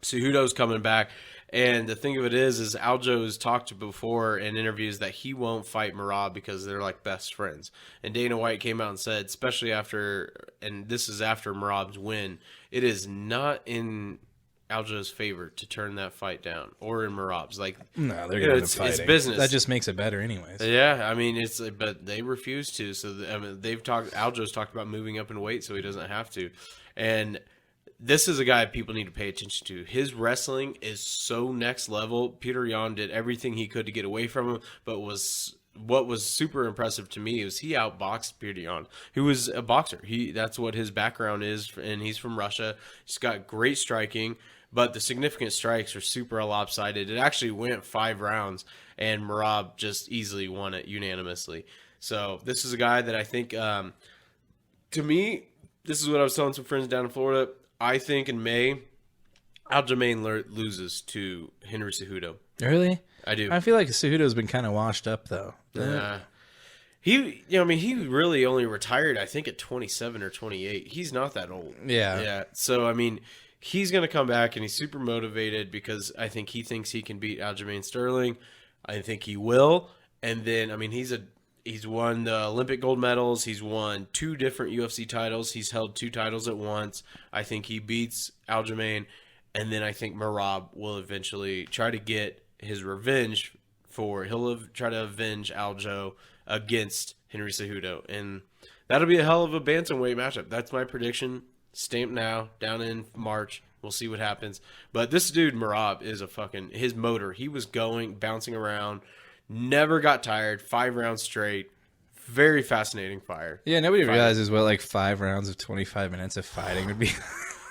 Cejudo's coming back, and the thing of it is Aljo's talked before in interviews that he won't fight Merab because they're like best friends. And Dana White came out and said, especially after, and this is after Merab's win, it is not in Aljo's favor to turn that fight down, or in Merab's. Like, No, they're going to fight. It's business. That just makes it better, anyways. Yeah, I mean, but they refuse to. So I mean, Aljo's talked about moving up in weight so he doesn't have to, and this is a guy people need to pay attention to. His wrestling is so next level. Peter Yan did everything he could to get away from him, but what was super impressive to me is he outboxed Peter Yan, who was a boxer. That's what his background is, and he's from Russia. He's got great striking, but the significant strikes are super lopsided. It actually went 5 rounds, and Merab just easily won it unanimously. So this is a guy that I think, to me, this is what I was telling some friends down in Florida. I think in May, Aljamain loses to Henry Cejudo. Really? I do. I feel like Cejudo's been kind of washed up, though. He really only retired, I think, at 27 or 28. He's not that old. Yeah. Yeah. So, I mean, he's going to come back, and he's super motivated because I think he thinks he can beat Aljamain Sterling. I think he will. And then, I mean, he's won the Olympic gold medals. He's won 2 different UFC titles. He's held 2 titles at once. I think he beats Aljamain. And then I think Merab will eventually try to get his revenge he'll try to avenge Aljo against Henry Cejudo. And that'll be a hell of a bantamweight matchup. That's my prediction. Stamped now, down in March. We'll see what happens. But this dude, Merab, is his motor. He was bouncing around. Never got tired. 5 rounds straight. Very fascinating fire. Yeah, nobody realizes what like 5 rounds of 25 minutes of fighting would be.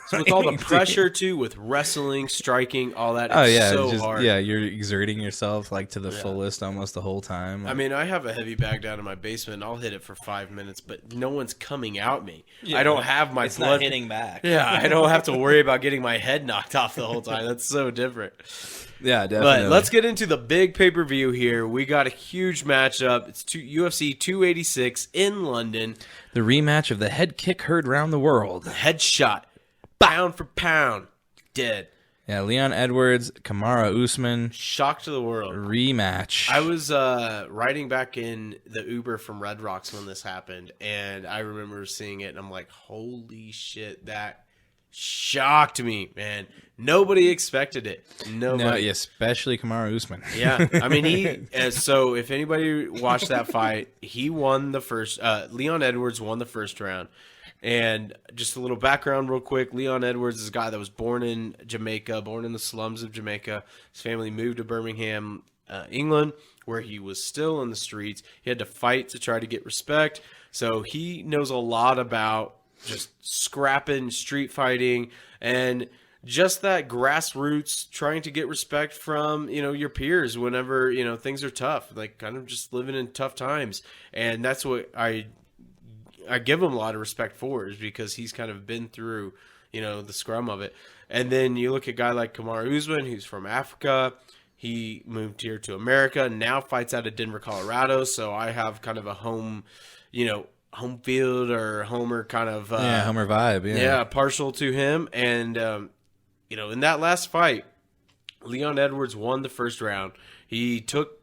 So with all the pressure too, with wrestling, striking, all that. Oh it's yeah, so hard. Yeah, you're exerting yourself like to the fullest almost the whole time. I mean, I have a heavy bag down in my basement. And I'll hit it for 5 minutes, but no one's coming at me. I don't have my blood not hitting back. Yeah, I don't have to worry about getting my head knocked off the whole time. That's so different. Yeah, definitely. But let's get into the big pay-per-view here. We got a huge matchup. It's UFC 286 in London. The rematch of the head kick heard round the world. Headshot. Pound for pound. Dead. Yeah, Leon Edwards, Kamaru Usman. Shock to the world. Rematch. I was riding back in the Uber from Red Rocks when this happened, and I remember seeing it, and I'm like, holy shit, that shocked me, man. Nobody expected it. Nobody. No, especially Kamaru Usman. Yeah, I mean, so if anybody watched that fight, he won the first, Leon Edwards won the first round. And just a little background real quick. Leon Edwards is a guy that was born in Jamaica, born in the slums of Jamaica. His family moved to Birmingham, England, where he was still in the streets. He had to fight to try to get respect. So he knows a lot about just scrapping, street fighting, and just that grassroots trying to get respect from, your peers whenever, things are tough. Like kind of just living in tough times. And that's what I give him a lot of respect for, is because he's kind of been through, the scrum of it. And then you look at a guy like Kamaru Usman, who's from Africa. He moved here to America, now fights out of Denver, Colorado. So I have kind of a home field or homer kind of homer vibe. Yeah, partial to him. And in that last fight, Leon Edwards won the first round. He took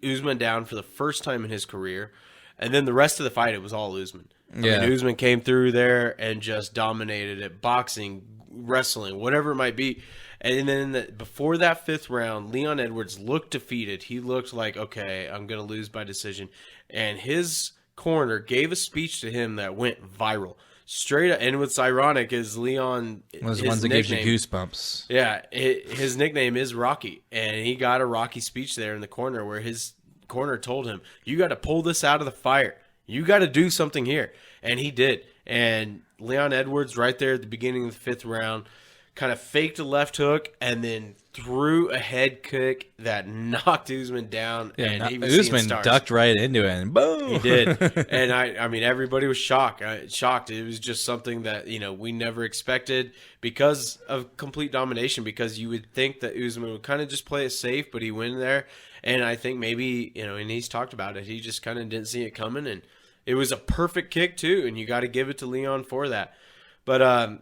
Usman down for the first time in his career. And then the rest of the fight, it was all Usman. I mean, Usman came through there and just dominated it, boxing, wrestling, whatever it might be. And then before that 5th round, Leon Edwards looked defeated. He looked like, okay, I'm going to lose by decision. And his corner gave a speech to him that went viral. Straight up. And what's ironic is Leon... One of the ones that gives you goosebumps. Yeah, his nickname is Rocky. And he got a Rocky speech there in the corner where his corner told him, you got to pull this out of the fire. You got to do something here. And he did. And Leon Edwards right there at the beginning of the 5th round kind of faked a left hook and then threw a head kick that knocked Usman down. Yeah, and he was Usman ducked right into it, and boom! He did. And I mean, everybody was shocked. It was just something that, we never expected because of complete domination, because you would think that Usman would kind of just play it safe, but he went in there. And I think maybe, and he's talked about it, he just kind of didn't see it coming. And it was a perfect kick, too, and you got to give it to Leon for that. But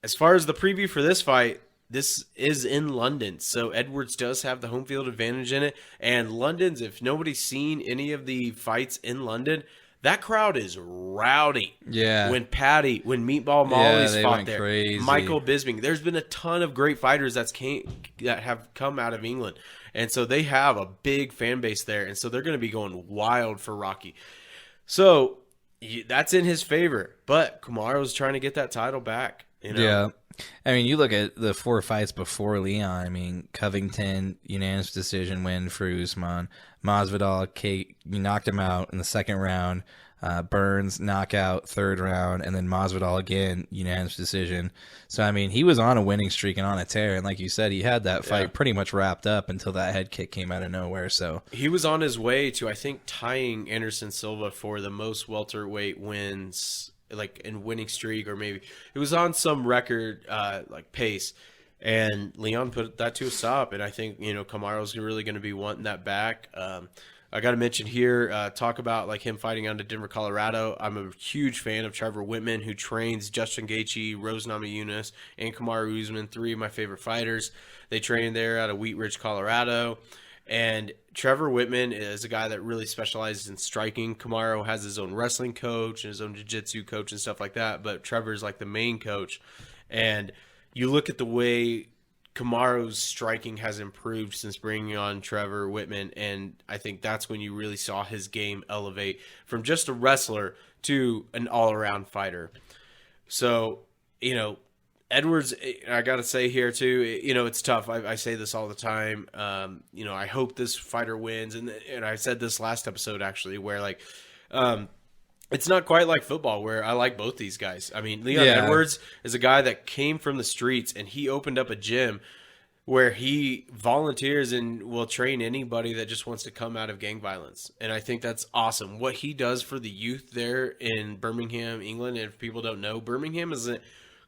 as far as the preview for this fight, this is in London, so Edwards does have the home field advantage in it. And London's, if nobody's seen any of the fights in London, that crowd is rowdy. Yeah. When Meatball Molly's they fought went there, crazy. Michael Bisping. There's been a ton of great fighters that have come out of England, and so they have a big fan base there, and so they're going to be going wild for Rocky. So that's in his favor, but Kamaru's trying to get that title back. Yeah. I mean, you look at the 4 fights before Leon. I mean, Covington, unanimous decision win for Usman. Masvidal, knocked him out in the 2nd round. Burns, knockout, 3rd round. And then Masvidal again, unanimous decision. So, I mean, he was on a winning streak and on a tear. And like you said, he had that fight pretty much wrapped up until that head kick came out of nowhere. So he was on his way to, I think, tying Anderson Silva for the most welterweight wins, like in winning streak, or maybe it was on some record like pace, and Leon put that to a stop. And I think Kamaru's really going to be wanting that back. I got to mention here, talk about like him fighting out of Denver, Colorado. I'm a huge fan of Trevor Whitman, who trains Justin Gaethje, Rose Namajunas, and Kamaru Usman, 3 of my favorite fighters. They train there out of Wheat Ridge, Colorado. And Trevor Whitman is a guy that really specializes in striking. Kamaru has his own wrestling coach and his own jiu-jitsu coach and stuff like that, but Trevor's like the main coach. And you look at the way Kamaru's striking has improved since bringing on Trevor Whitman, and I think that's when you really saw his game elevate from just a wrestler to an all-around fighter. So, Edwards, I got to say here too, it's tough. I say this all the time. I hope this fighter wins. And I said this last episode, actually, where it's not quite like football, where I like both these guys. I mean, Leon Edwards is a guy that came from the streets, and he opened up a gym where he volunteers and will train anybody that just wants to come out of gang violence. And I think that's awesome. What he does for the youth there in Birmingham, England, and if people don't know, Birmingham isn't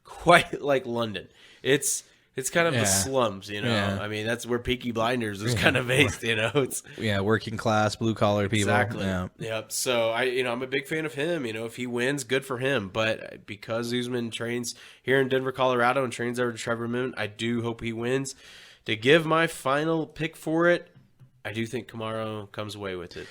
quite like London. It's kind of the slums, Yeah. I mean, that's where Peaky Blinders was kind of based, It's working class, blue collar people. exactly. Yeah. Yep. So I'm a big fan of him. If he wins, good for him. But because Usman trains here in Denver, Colorado, and trains over to Trevor Whitman, I do hope he wins. To give my final pick for it, I do think Kamaru comes away with it.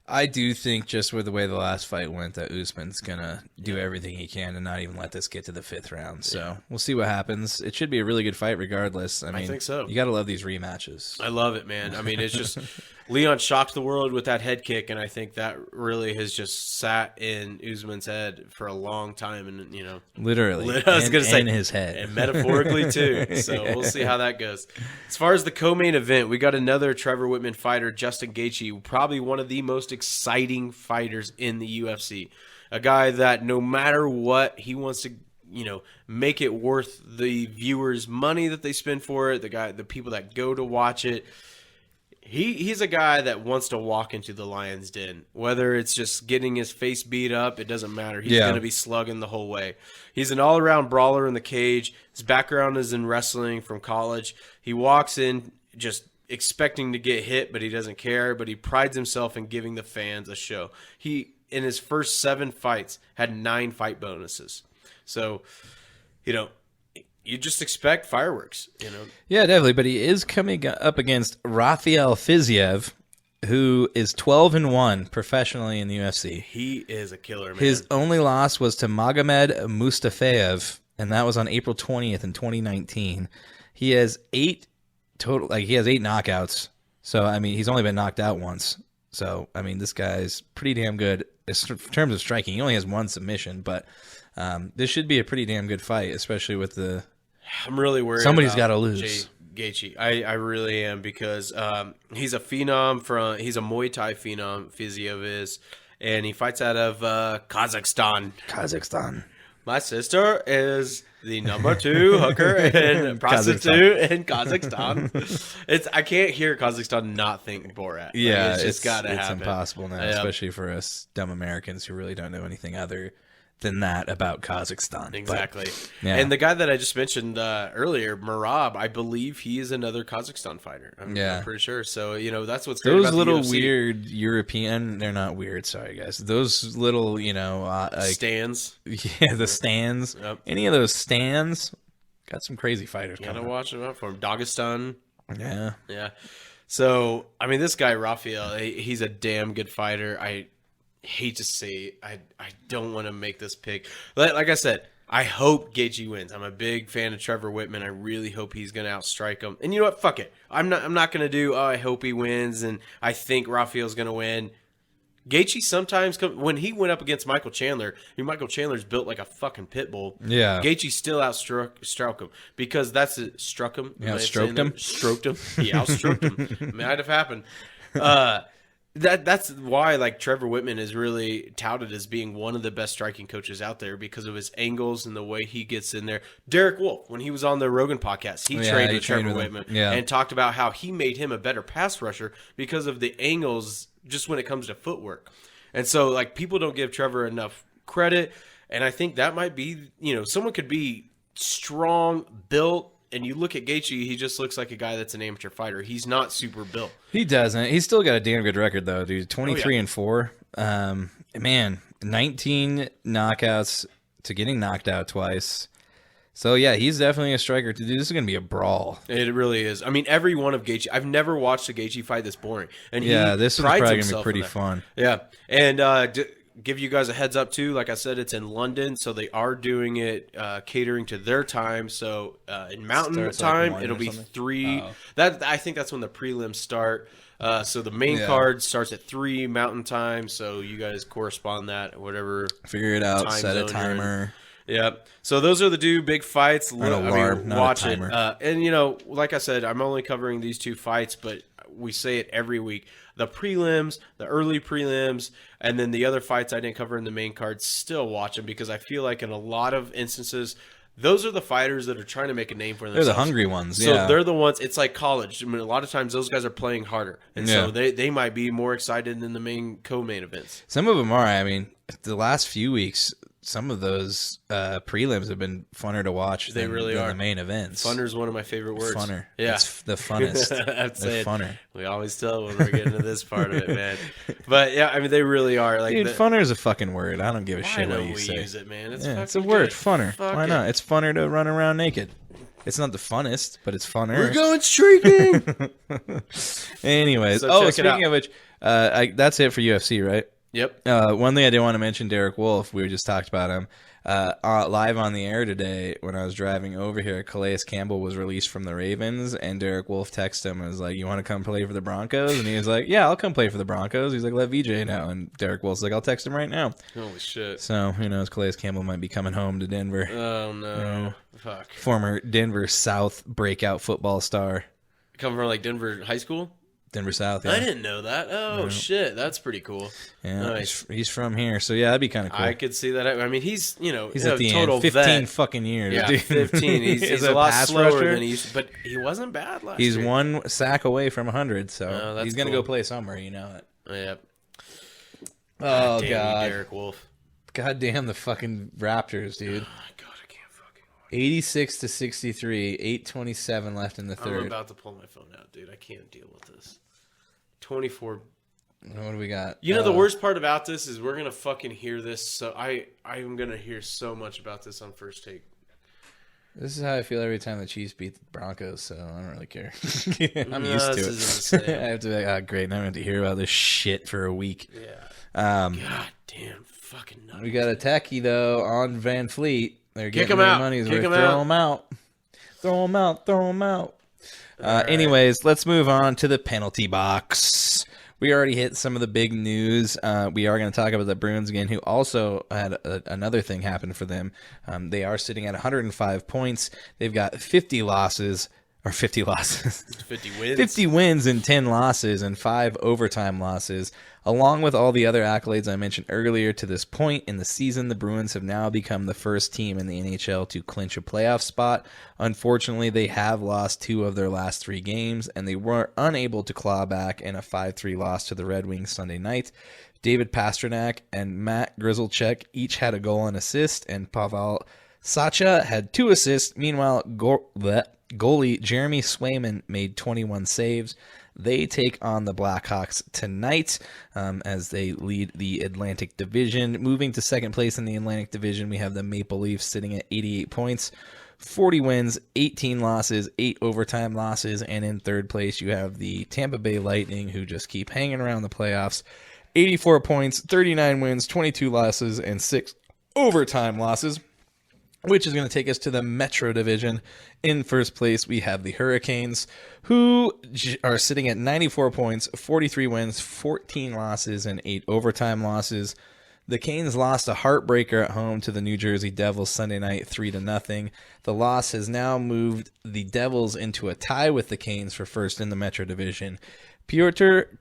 I do think, just with the way the last fight went, that Usman's going to do everything he can and not even let this get to the 5th round. So we'll see what happens. It should be a really good fight regardless. I think so. You got to love these rematches. I love it, man. I mean, it's just Leon shocked the world with that head kick, and I think that really has just sat in Usman's head for a long time. And, Literally. I was going to say in his head. And metaphorically, too. So we'll see how that goes. As far as the co-main event, we got another Trevor Whitman fighter, Justin Gaethje, probably one of the most exciting fighters in the UFC. A guy that no matter what, he wants to make it worth the viewers' money that they spend for it, the people that go to watch it. He's a guy that wants to walk into the lion's den. Whether it's just getting his face beat up, it doesn't matter. He's going to be slugging the whole way. He's an all-around brawler in the cage. His background is in wrestling from college. He walks in just expecting to get hit, but he doesn't care. But he prides himself in giving the fans a show. He, in his first 7 fights, had 9 fight bonuses. So, you just expect fireworks, Yeah, definitely. But he is coming up against Rafael Fiziev, who is 12-1 professionally in the UFC. He is a killer, man. His only loss was to Magomed Mustafayev, and that was on April 20th in 2019. He has 8 total, like he has 8 knockouts. So I mean, he's only been knocked out once. So I mean, this guy's pretty damn good in terms of striking. He only has 1 submission, but this should be a pretty damn good fight, especially with the. I'm really worried. Somebody's got to about lose. Gaethje. I really am, because he's a phenom he's a Muay Thai phenom, Physioviz, and he fights out of Kazakhstan. My sister is the number 2 hooker and prostitute in Kazakhstan. I can't hear Kazakhstan not think Borat. Yeah, it's just got to it's happen. impossible now, especially for us dumb Americans who really don't know anything other than that about Kazakhstan. Exactly. But, yeah. And the guy that I just mentioned earlier, Marab, I believe he is another Kazakhstan fighter. I'm pretty sure. So, that's what's great those about little the UFC. weird European, they're not weird, sorry guys. Those little, like, stands. Yeah, the stands. Yep. Any of those stands got some crazy fighters You gotta coming. watch him out for him. Dagestan. Yeah. Yeah. So, I mean, this guy, Rafael, he's a damn good fighter. I hate to say I don't want to make this pick. Like I said, I hope Gaethje wins. I'm a big fan of Trevor Whitman. I really hope he's going to outstrike him. And you know what? Fuck it. I'm not going to do, I hope he wins and I think Rafael's going to win. Gaethje sometimes, when he went up against Michael Chandler, Michael Chandler's built like a fucking pit bull. Yeah. Gaethje still outstruck him because that's it. Struck him. Yeah, stroked him. Stroked him. He outstroked him. Might have happened. That's why, like, Trevor Whitman is really touted as being one of the best striking coaches out there because of his angles and the way he gets in there. Derek Wolf, when he was on the Rogan podcast, he trained with Trevor Whitman and talked about how he made him a better pass rusher because of the angles just when it comes to footwork. And so, like, people don't give Trevor enough credit, and I think that might be, someone could be strong, built, and you look at Gaethje, he just looks like a guy that's an amateur fighter. He's not super built. He doesn't. He's still got a damn good record, though, dude. 23-4. Man, 19 knockouts to getting knocked out twice. So, yeah, he's definitely a striker. Dude, this is going to be a brawl. It really is. I mean, every one of Gaethje. I've never watched a Gaethje fight this boring. And this is probably going to be pretty fun. Yeah. And give you guys a heads up, too. Like I said, it's in London, so they are doing it catering to their time. So in Mountain Time, like it'll be 3. Oh. I think that's when the prelims start. So the main card starts at 3 Mountain Time, so you guys correspond that, whatever. Figure it out, set a timer. Yeah. So those are the 2 big fights. Watch it. And, like I said, I'm only covering these 2 fights, but we say it every week. The prelims, the early prelims, and then the other fights I didn't cover in the main card, still watch them because I feel like in a lot of instances, those are the fighters that are trying to make a name for themselves. They're the hungry ones. So they're the ones. It's like college. I mean, a lot of times those guys are playing harder, and so they might be more excited than the main co-main events. Some of them are. I mean, the last few weeks, some of those prelims have been funner to watch than the main events. Funner is one of my favorite words. Funner. Yeah. It's the funnest. They're funner. We always tell when we're getting to this part of it, man. But, yeah, I mean, they really are. Like, dude, funner is a fucking word. I don't give a shit what you say. Use it, man. It's a word, funner. Why not? It's funner to run around naked. It's not the funnest, but it's funner. We're going streaking! Anyways. Speaking of which, that's it for UFC, right? Yep. One thing I did want to mention, Derek Wolf, we just talked about him. Live on the air today, when I was driving over here, Calais Campbell was released from the Ravens, and Derek Wolf texted him and was like, "You want to come play for the Broncos?" And he was like, "Yeah, I'll come play for the Broncos." He's like, "Let VJ know." And Derek Wolf's like, "I'll text him right now." Holy shit. So, who knows, Calais Campbell might be coming home to Denver. Oh, no. Fuck. Former Denver South breakout football star. Coming from, like, Denver high school? Denver South, yeah. I didn't know that. Oh, shit. That's pretty cool. Yeah, nice. He's from here, so yeah, that'd be kind of cool. I could see that. I mean, he's at the total end. 15 vet. fucking years. Yeah, dude. 15. He's a lot slower than he used to, but he wasn't bad last year. He's 1 sack away from 100, so he's going to cool. go play somewhere, you know it. Yep. Oh, damn God. You, Derek Wolf. God damn the fucking Raptors, dude. Oh, my God, I can't fucking watch. 86-63, 8:27 left in the third. I'm about to pull my phone out, dude. I can't deal with this. 24. What do we got? You know, the worst part about this is we're going to fucking hear this. So I'm going to hear so much about this on First Take. This is how I feel every time the Chiefs beat the Broncos, so I don't really care. I'm No, used to this it. isn't the same. I have to be like, oh, great, now I have to hear about this shit for a week. Yeah. Um, God damn, fucking nuts. we got a techie, though, on Van Fleet. They're Kick getting him their out. money's Kick worth. him Throw out. him out. Throw him out. Throw him out. right. Anyways, let's move on to the penalty box. We already hit some of the big news. We are going to talk about the Bruins again, who also had another thing happen for them. They are sitting at 105 points. They've got 50 losses. 50 wins. 50 wins and 10 losses and 5 overtime losses. Along with all the other accolades I mentioned earlier, to this point in the season, the Bruins have now become the first team in the NHL to clinch a playoff spot. Unfortunately, they have lost 2 of their last 3 games, and they were unable to claw back in a 5-3 loss to the Red Wings Sunday night. David Pastrnak and Matt Grizzlchuk each had a goal and assist, and Pavel Sacha had 2 assists. Meanwhile, goalie Jeremy Swayman made 21 saves. They take on the Blackhawks tonight as they lead the Atlantic Division. Moving to second place in the Atlantic Division, we have the Maple Leafs sitting at 88 points, 40 wins, 18 losses, 8 overtime losses. And in third place, you have the Tampa Bay Lightning, who just keep hanging around the playoffs. 84 points, 39 wins, 22 losses, and 6 overtime losses, which is going to take us to the Metro Division. In first place, we have the Hurricanes, who are sitting at 94 points, 43 wins, 14 losses, and 8 overtime losses. The Canes lost a heartbreaker at home to the New Jersey Devils Sunday night, 3-0. The loss has now moved the Devils into a tie with the Canes for first in the Metro Division. Pyotr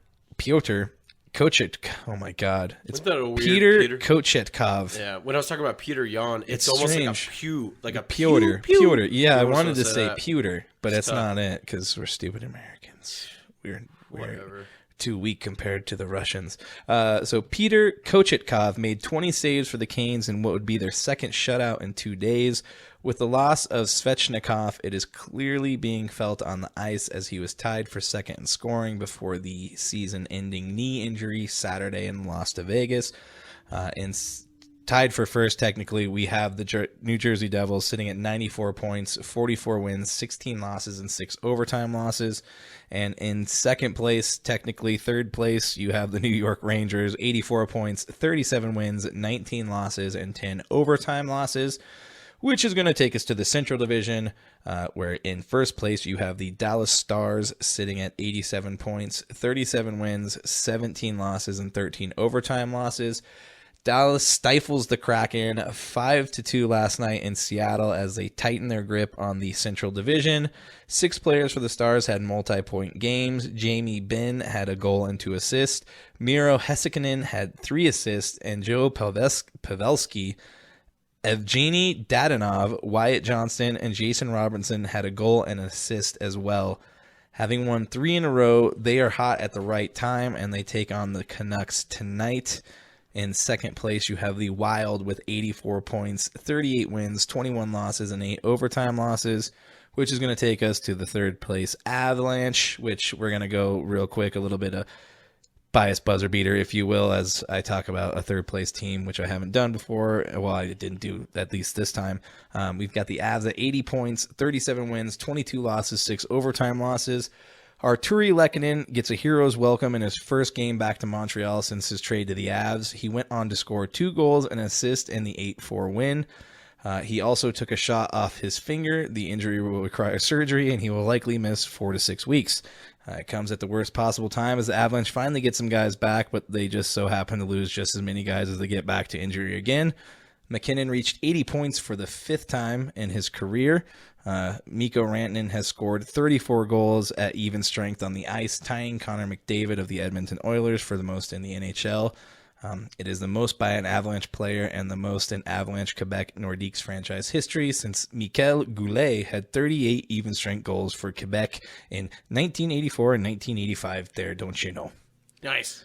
Kochetkov. Oh my God! It's Wasn't that a weird Peter Kochetkov. Yeah, when I was talking about Peter Yan, it's It's almost strange. like a Pewter. pew. Pewter. Yeah, I You almost wanted to wanna say that. pewter, but It's it's tough. not it because we're stupid Americans. We're Whatever. too weak compared to the Russians. So Peter Kochetkov made 20 saves for the Canes in what would be their second shutout in 2 days. With the loss of Svechnikov, it is clearly being felt on the ice as he was tied for second in scoring before the season-ending knee injury Saturday and lost to Vegas. Tied for first, technically, we have the New Jersey Devils sitting at 94 points, 44 wins, 16 losses, and 6 overtime losses. And in second place, technically third place, you have the New York Rangers, 84 points, 37 wins, 19 losses, and 10 overtime losses, which is going to take us to the Central Division, where in first place you have the Dallas Stars sitting at 87 points, 37 wins, 17 losses, and 13 overtime losses. Dallas stifles the Kraken 5-2 last night in Seattle as they tighten their grip on the Central Division. 6 players for the Stars had multi-point games. Jamie Benn had a goal and 2 assists. Miro Heiskanen had 3 assists, and Joe Pavelski, Evgeny Dadonov, Wyatt Johnston, and Jason Robinson had a goal and an assist as well. Having won 3 in a row, they are hot at the right time, and they take on the Canucks tonight. In second place, you have the Wild with 84 points, 38 wins, 21 losses, and 8 overtime losses, which is going to take us to the third place Avalanche, which we're going to go real quick, a little bit of bias buzzer beater, if you will, as I talk about a third place team, which I haven't done before. Well, I didn't do at least this time. We've got the Avs at 80 points, 37 wins, 22 losses, 6 overtime losses. Arturi Lehkonen gets a hero's welcome in his first game back to Montreal since his trade to the Avs. He went on to score 2 goals and an assist in the 8-4 win. He also took a shot off his finger. The injury will require surgery, and he will likely miss 4 to 6 weeks. It comes at the worst possible time as the Avalanche finally get some guys back, but they just so happen to lose just as many guys as they get back to injury again. McKinnon reached 80 points for the 5th time in his career. Mikko Rantanen has scored 34 goals at even strength on the ice, tying Connor McDavid of the Edmonton Oilers for the most in the NHL. It is the most by an Avalanche player and the most in Avalanche Quebec Nordiques franchise history since Michael Goulet had 38 even-strength goals for Quebec in 1984 and 1985 there, don't you know? Nice.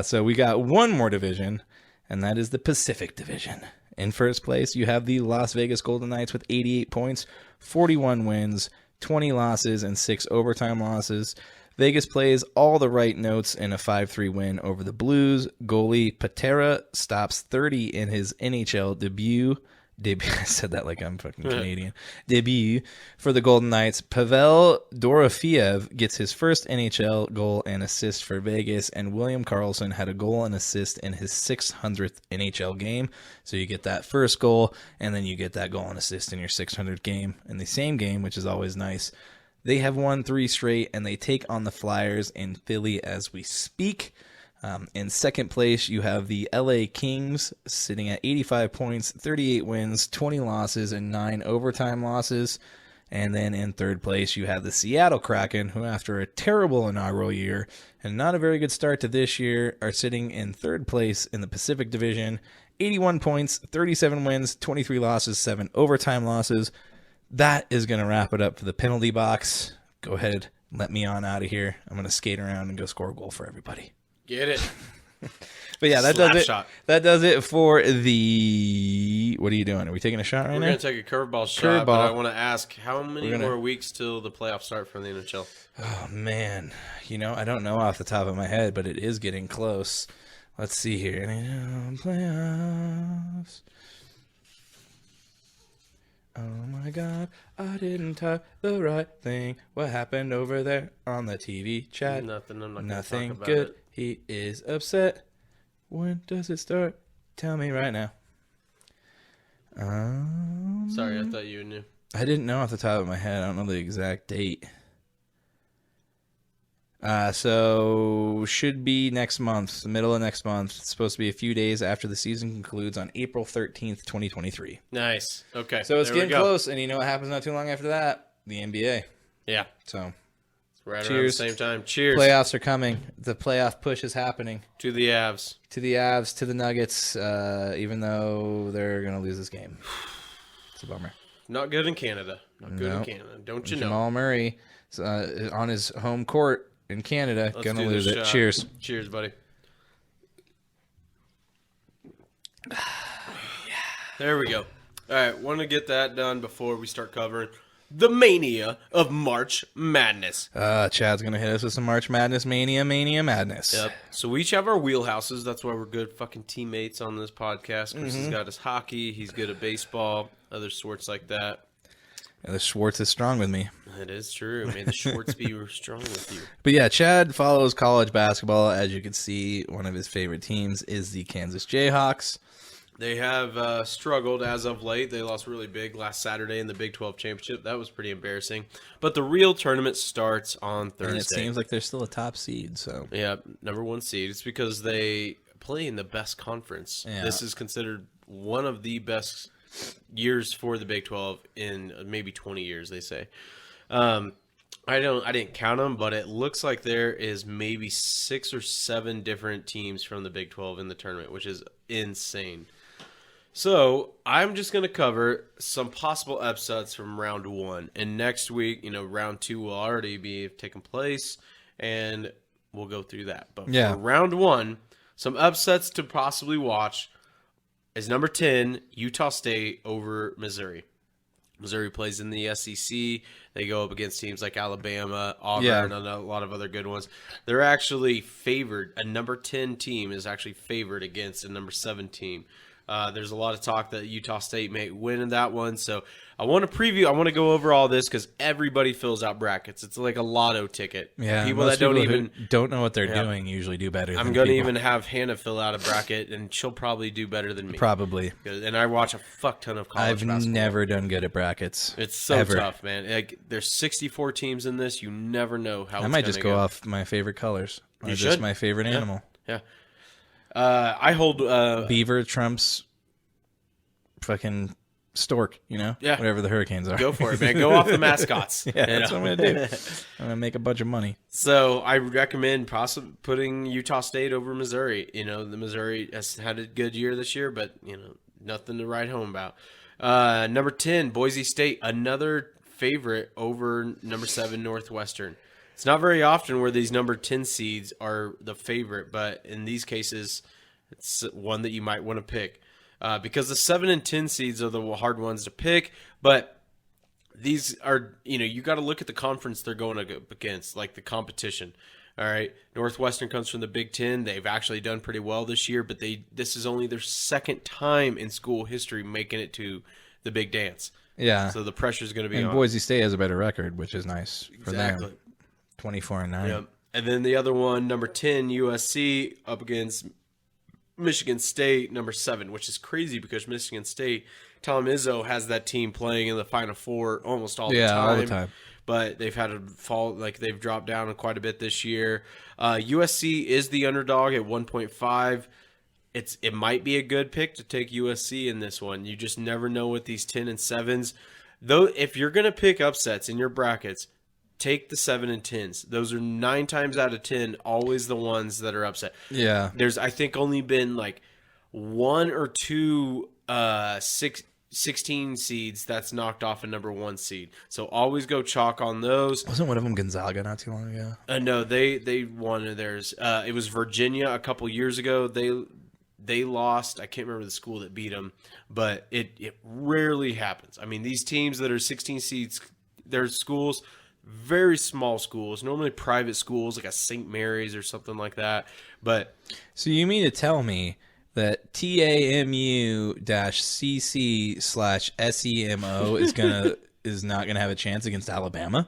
So we got one more division, and that is the Pacific Division. In first place, you have the Las Vegas Golden Knights with 88 points, 41 wins, 20 losses, and 6 overtime losses. Vegas plays all the right notes in a 5-3 win over the Blues. Goalie Patera stops 30 in his NHL debut. Debut. I said that like I'm fucking Canadian. Debut for the Golden Knights. Pavel Dorofeev gets his first NHL goal and assist for Vegas, and William Karlsson had a goal and assist in his 600th NHL game. So you get that first goal, and then you get that goal and assist in your 600th game in the same game, which is always nice. They have won 3 straight, and they take on the Flyers in Philly as we speak. In second place, you have the LA Kings sitting at 85 points, 38 wins, 20 losses, and 9 overtime losses. And then in third place, you have the Seattle Kraken, who after a terrible inaugural year and not a very good start to this year, are sitting in third place in the Pacific Division, 81 points, 37 wins, 23 losses, 7 overtime losses. That is going to wrap it up for the penalty box. Go ahead, let me on out of here. I'm going to skate around and go score a goal for everybody. Get it. But yeah, that Slap does it. shot. That does it for the. What are you doing? Are we taking a shot right We're now? going to take a curveball shot, but Curveball. I want to ask, how many more weeks till the playoffs start for the NHL? Oh man, I don't know off the top of my head, but it is getting close. Let's see here. Playoffs. Oh my God, I didn't type the right thing. What happened over there on the TV chat? Nothing. I'm not going to talk Nothing about good. it. He is upset. When does it start? Tell me right now. Sorry, I thought you knew. I didn't know off the top of my head. I don't know the exact date. So should be next month, the middle of next month. It's supposed to be a few days after the season concludes on April 13th, 2023. Nice. Okay. So it's there we getting go. close, and you know what happens not too long after that? The NBA. Yeah. So Right around the Cheers. same time. Cheers. playoffs are coming. The playoff push is happening. To the Avs. To the Avs, to the Nuggets, even though they're going to lose this game. It's a bummer. Not good in Canada. Not good in Nope. Canada. Don't you know? Jamal Murray is, on his home court in Canada, Let's going to do lose this it. shot. Cheers. Cheers, buddy. There we go. All right, want to get that done before we start covering the mania of March Madness. Chad's going to hit us with some March Madness Mania Madness. Yep. So we each have our wheelhouses. That's why we're good fucking teammates on this podcast. Chris Mm-hmm. has got his hockey. He's good at baseball, other sports like that. The Schwartz is strong with me. It is true. May the Schwartz be strong with you. But yeah, Chad follows college basketball. As you can see, one of his favorite teams is the Kansas Jayhawks. They have struggled as of late. They lost really big last Saturday in the Big 12 championship. That was pretty embarrassing. But the real tournament starts on Thursday. And it seems like they're still a top seed. So Yeah, number 1 seed. It's because they play in the best conference. Yeah. This is considered one of the best years for the Big 12 in maybe 20 years, they say. I didn't count them, but it looks like there is maybe 6 or 7 different teams from the Big 12 in the tournament, which is insane. So I'm just going to cover some possible upsets from round 1. And next week, round 2 will already be taking place, and we'll go through that. But Yeah. for round 1, some upsets to possibly watch is number 10, Utah State over Missouri. Missouri plays in the SEC. They go up against teams like Alabama, Auburn, Yeah. and a lot of other good ones. They're actually favored. A number 10 team is actually favored against a number 7 team. There's a lot of talk that Utah State may win in that one. So I want to go over all this because everybody fills out brackets. It's like a lotto ticket. yeah, People most that don't people who even... don't know what they're Yeah. doing usually do better. I'm than going to people. even have Hannah fill out a bracket, and she'll probably do better than me. Probably. And I watch a fuck ton of college I've basketball. never done good at brackets. It's so ever. tough, man. Like, there's 64 teams in this. You never know how I it's might just gonna go off my favorite colors. Or You just should. my favorite animal. Yeah. I hold... Beaver trumps fucking stork, Yeah. whatever the hurricanes are. go for it, man. Go off the mascots. Yeah, you that's know? what I'm going to do. I'm going to make a bunch of money. So I recommend possibly putting Utah State over Missouri. The Missouri has had a good year this year, but nothing to write home about. Number 10, Boise State, another favorite over number 7 Northwestern. It's not very often where these number 10 seeds are the favorite, but in these cases, it's one that you might want to pick. Because the 7 and 10 seeds are the hard ones to pick, but these are, you got to look at the conference they're going up against, like the competition. All right. Northwestern comes from the Big Ten. They've actually done pretty well this year, but this is only their second time in school history making it to the Big Dance. Yeah. So the pressure is going to be and on. Boise State has a better record, which is nice for Exactly. them. 24-9. Yep. And then the other one, number 10, USC up against Michigan State, number 7, which is crazy because Michigan State, Tom Izzo has that team playing in the Final Four almost all the time. all the time. But they've had a fall, like they've dropped down quite a bit this year. USC is the underdog at 1.5. It might be a good pick to take USC in this one. You just never know with these 10 and 7s. Though, if you're going to pick upsets in your brackets, take the 7 and 10s. Those are 9 times out of 10 always the ones that are upset. Yeah. There's, I think, only been like 1 or 2 16 seeds that's knocked off a number 1 seed. So always go chalk on those. Wasn't one of them Gonzaga not too long ago? No, they won theirs. It was Virginia a couple years ago. They lost. I can't remember the school that beat them, but it rarely happens. I mean, these teams that are 16 seeds, their schools, very small schools, normally private schools like a St. Mary's or something like that. But so you mean to tell me that TAMU-CC/SEMO is not gonna have a chance against Alabama?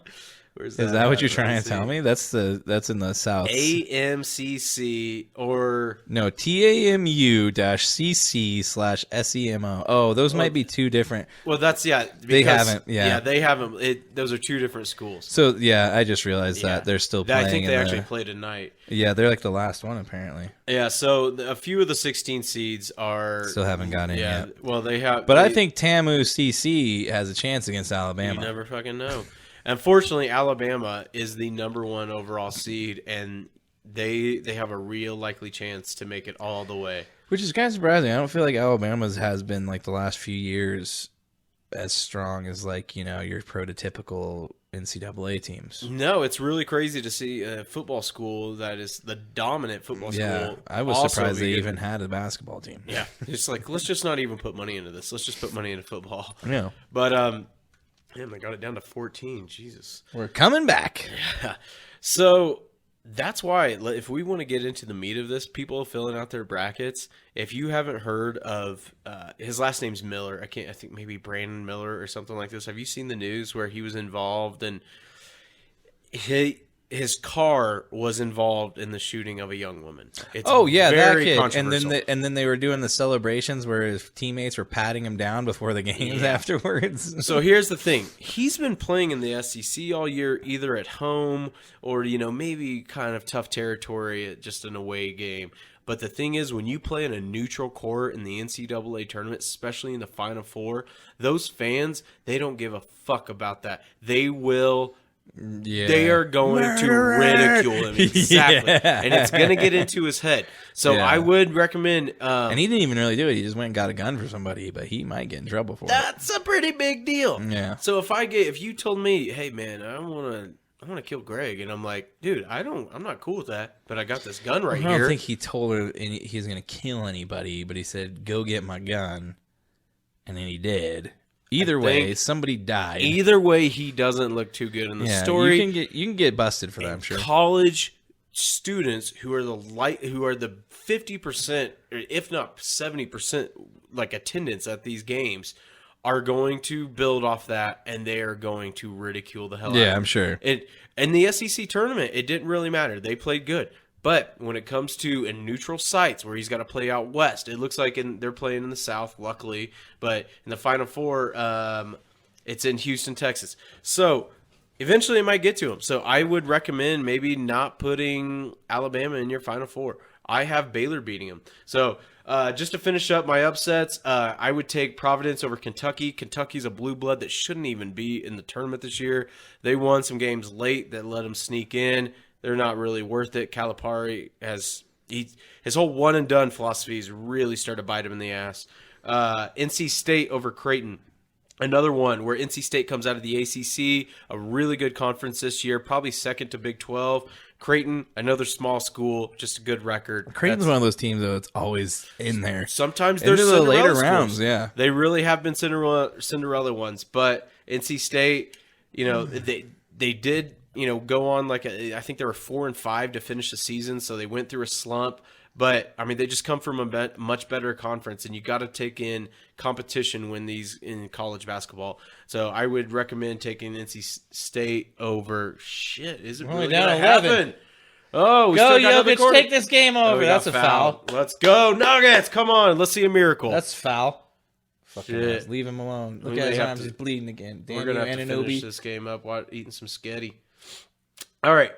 Is that what you're trying to tell me? That's in the South. AMCC or no, TAMU-CC/SEMO. Oh, those might be two different. Well, that's they haven't. Yeah, they haven't. Those are two different schools. So yeah, I just realized that they're still playing. I think they actually play tonight. Yeah, they're like the last one apparently. Yeah, so a few of the 16 seeds are still haven't got in yet. Well, they have, but I think TAMU-CC has a chance against Alabama. You never fucking know. Unfortunately, Alabama is the number 1 overall seed, and they have a real likely chance to make it all the way. Which is kind of surprising. I don't feel like Alabama's has been like the last few years as strong as like your prototypical NCAA teams. No, it's really crazy to see a football school that is the dominant football school. Yeah, I was surprised they even had a basketball team. Yeah, it's like let's just not even put money into this. Let's just put money into football. Yeah, but damn, I got it down to 14. Jesus. We're coming back. Yeah. So that's why if we want to get into the meat of this, people filling out their brackets, if you haven't heard of his last name's Miller. I think maybe Brandon Miller or something like this. Have you seen the news where he was involved and his car was involved in the shooting of a young woman? It's that kid. And then they were doing the celebrations where his teammates were patting him down before the games afterwards. So here's the thing: he's been playing in the SEC all year, either at home or maybe kind of tough territory at just an away game. But the thing is, when you play in a neutral court in the NCAA tournament, especially in the Final Four, those fans, they don't give a fuck about that. They will. Yeah. They are going to ridicule him. Exactly. Yeah. And it's going to get into his head. So I would recommend... and he didn't even really do it. He just went and got a gun for somebody, but he might get in trouble for it. That's a pretty big deal. Yeah. So if you told me, hey, man, I want to kill Greg, and I'm like, dude, I'm not cool with that, but I got this gun right here. I don't think he told her he's going to kill anybody, but he said, go get my gun. And then he did. Either way, somebody died. Either way, he doesn't look too good in the story. You can get busted for that, I'm sure. College students who are the 50%, if not 70%, like attendance at these games, are going to build off that, and they are going to ridicule the hell out of I'm sure. In the SEC tournament, it didn't really matter. They played good. But when it comes to in neutral sites where he's got to play out west, it looks like they're playing in the South, luckily. But in the Final Four, it's in Houston, Texas. So eventually it might get to him. So I would recommend maybe not putting Alabama in your Final Four. I have Baylor beating him. So just to finish up my upsets, I would take Providence over Kentucky. Kentucky's a blue blood that shouldn't even be in the tournament this year. They won some games late that let them sneak in. They're not really worth it. Calipari his whole one and done philosophy has really started to bite him in the ass. NC State over Creighton. Another one where NC State comes out of the ACC, a really good conference this year, probably second to Big 12. Creighton, another small school, just a good record. Creighton's one of those teams, though, it's always in there. Sometimes they're the later schools. rounds, yeah. They really have been Cinderella ones, but NC State, they did go on I think they were 4-5 to finish the season, so they went through a slump. But I mean, they just come from a much better conference, and you got to take in competition when these in college basketball. So I would recommend taking NC State over. Shit, is it really down gonna 11? happen? Oh, we Go, still got another Jokic, quarter. take this game over. we That's got a foul. Let's go, Nuggets! Come on, let's see a miracle. That's foul. Fucking Shit. ass. Leave him alone. Look We at may his have arms. to- He's bleeding again. We're Damn gonna you, have to finish Anunoby. this game up while eating some sketty. All right.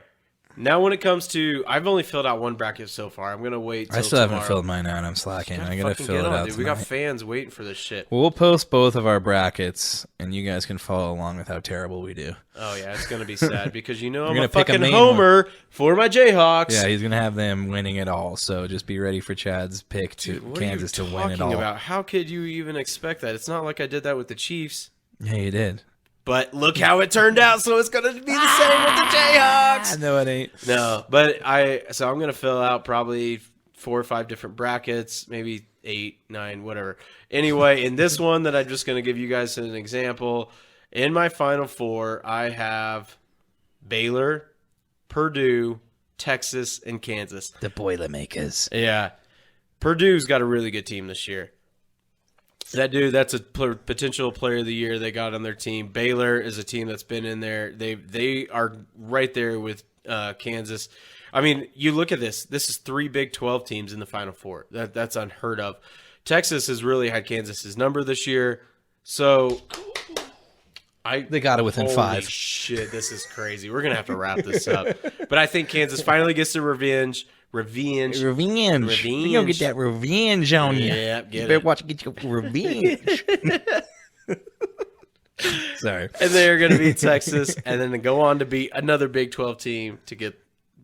Now, when it comes to, I've only filled out one bracket so far. I'm gonna wait. Till I still haven't tomorrow. filled mine out. I'm slacking. I gotta Fucking fill get it on, out dude. tonight. We got fans waiting for this shit. We'll post both of our brackets, and you guys can follow along with how terrible we do. Oh yeah, it's gonna be sad because I'm gonna a pick a fucking main homer for my Jayhawks. Yeah, he's gonna have them winning it all. So just be ready for Chad's pick to What Kansas to are you win it talking all. about? How could you even expect that? It's not like I did that with the Chiefs. Yeah, you did. But look how it turned out. So it's gonna be the same with the Jayhawks. No, it ain't. No, but I'm gonna fill out probably 4 or 5 different brackets, maybe 8, 9, whatever. Anyway, in this one that I'm just gonna give you guys an example, in my final 4, I have Baylor, Purdue, Texas, and Kansas. The Boilermakers. Yeah, Purdue's got a really good team this year. That's a potential player of the year they got on their team. Baylor is a team that's been in there. They are right there with Kansas. I mean, you look at this. This is 3 Big 12 teams in the Final Four. That's unheard of. Texas has really had Kansas's number this year. So They got it within holy 5. Shit, this is crazy. We're gonna have to wrap this up. But I think Kansas finally gets the revenge. Revenge. We Revenge. gonna get that revenge on you. Yeah, You get better it. watch get your revenge. Sorry. And they're going to beat Texas, and then go on to beat another Big 12 team to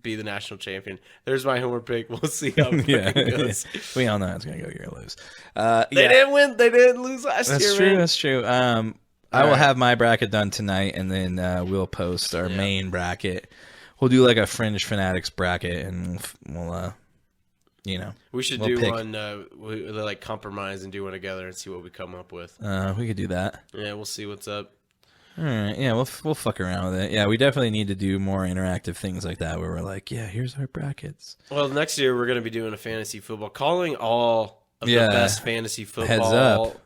be the national champion. There's my homer pick. We'll see how it Yeah. goes. We all know it's gonna go. You're gonna lose. They didn't win. They didn't lose last That's year, true. man. That's true. I will have my bracket done tonight, and then we'll post our main bracket. We'll do like a Fringe Fanatics bracket, and we'll We should we'll do pick. one, like compromise and do one together and see what we come up with. We could do that. Yeah, we'll see what's up. All right. Yeah, we'll fuck around with it. Yeah, we definitely need to do more interactive things like that, where we're like, yeah, here's our brackets. Well, next year we're going to be doing a fantasy football, calling all of the Yeah. best fantasy Heads football up.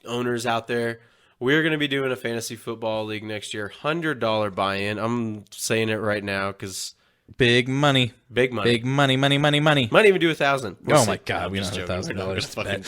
owners out there. We're going to be doing a fantasy football league next year, $100 buy-in. I'm saying it right now because Big money. big money. Big money. Money. Money. Money. Might even do 1,000. Oh my God, we don't have $1,000 to bet.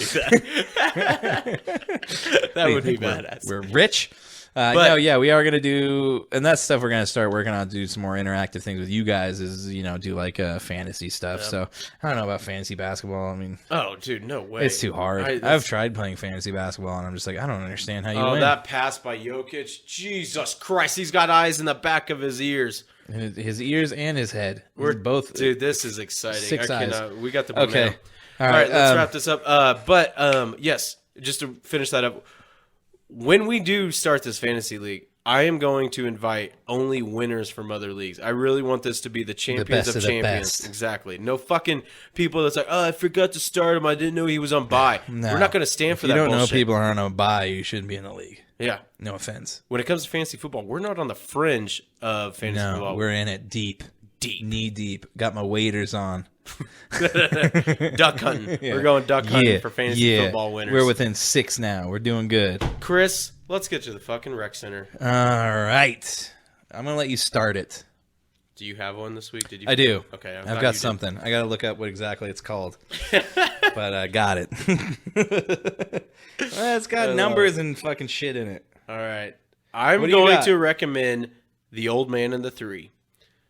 That would be badass. We're rich. But- No, yeah, we are gonna do, and that's stuff we're gonna start working on. Do some more interactive things with you guys. Is do like fantasy stuff. So I don't know about fantasy basketball. I mean, Oh, dude, no way. it's too hard. I've tried playing fantasy basketball, and I'm just like, I don't understand how you win. that pass by Jokic. Jesus Christ, he's got eyes in the back of his ears. His ears and his head. We're both. Dude, this is exciting. 6 eyes. We got the Okay. momentum. All right, let's wrap this up. Yes, just to finish that up, when we do start this fantasy league, I am going to invite only winners from other leagues. I really want this to be the champions best of of the champions. best. Exactly. No fucking people that's like, oh, I forgot to start him. I didn't know he was on bye. No. We're not going to stand for If you that don't bullshit. know people aren't on a bye, you shouldn't be in the league. Yeah. No offense. When it comes to fantasy football, we're not on the fringe of fantasy No, football. we're in it deep, knee deep. Got my waders on. duck hunting. We're going duck hunting for fantasy football winners. We're within 6 now. We're doing good. Chris, let's get to the fucking rec center. All right. I'm going to let you start it. Do you have one this week? Did you? I do. Okay, I'm I've glad got you did. something. I got to look up what exactly it's called. But I got it. Well, it's got numbers and fucking shit in it. All right. I'm What do you going got? to recommend The Old Man and the Three.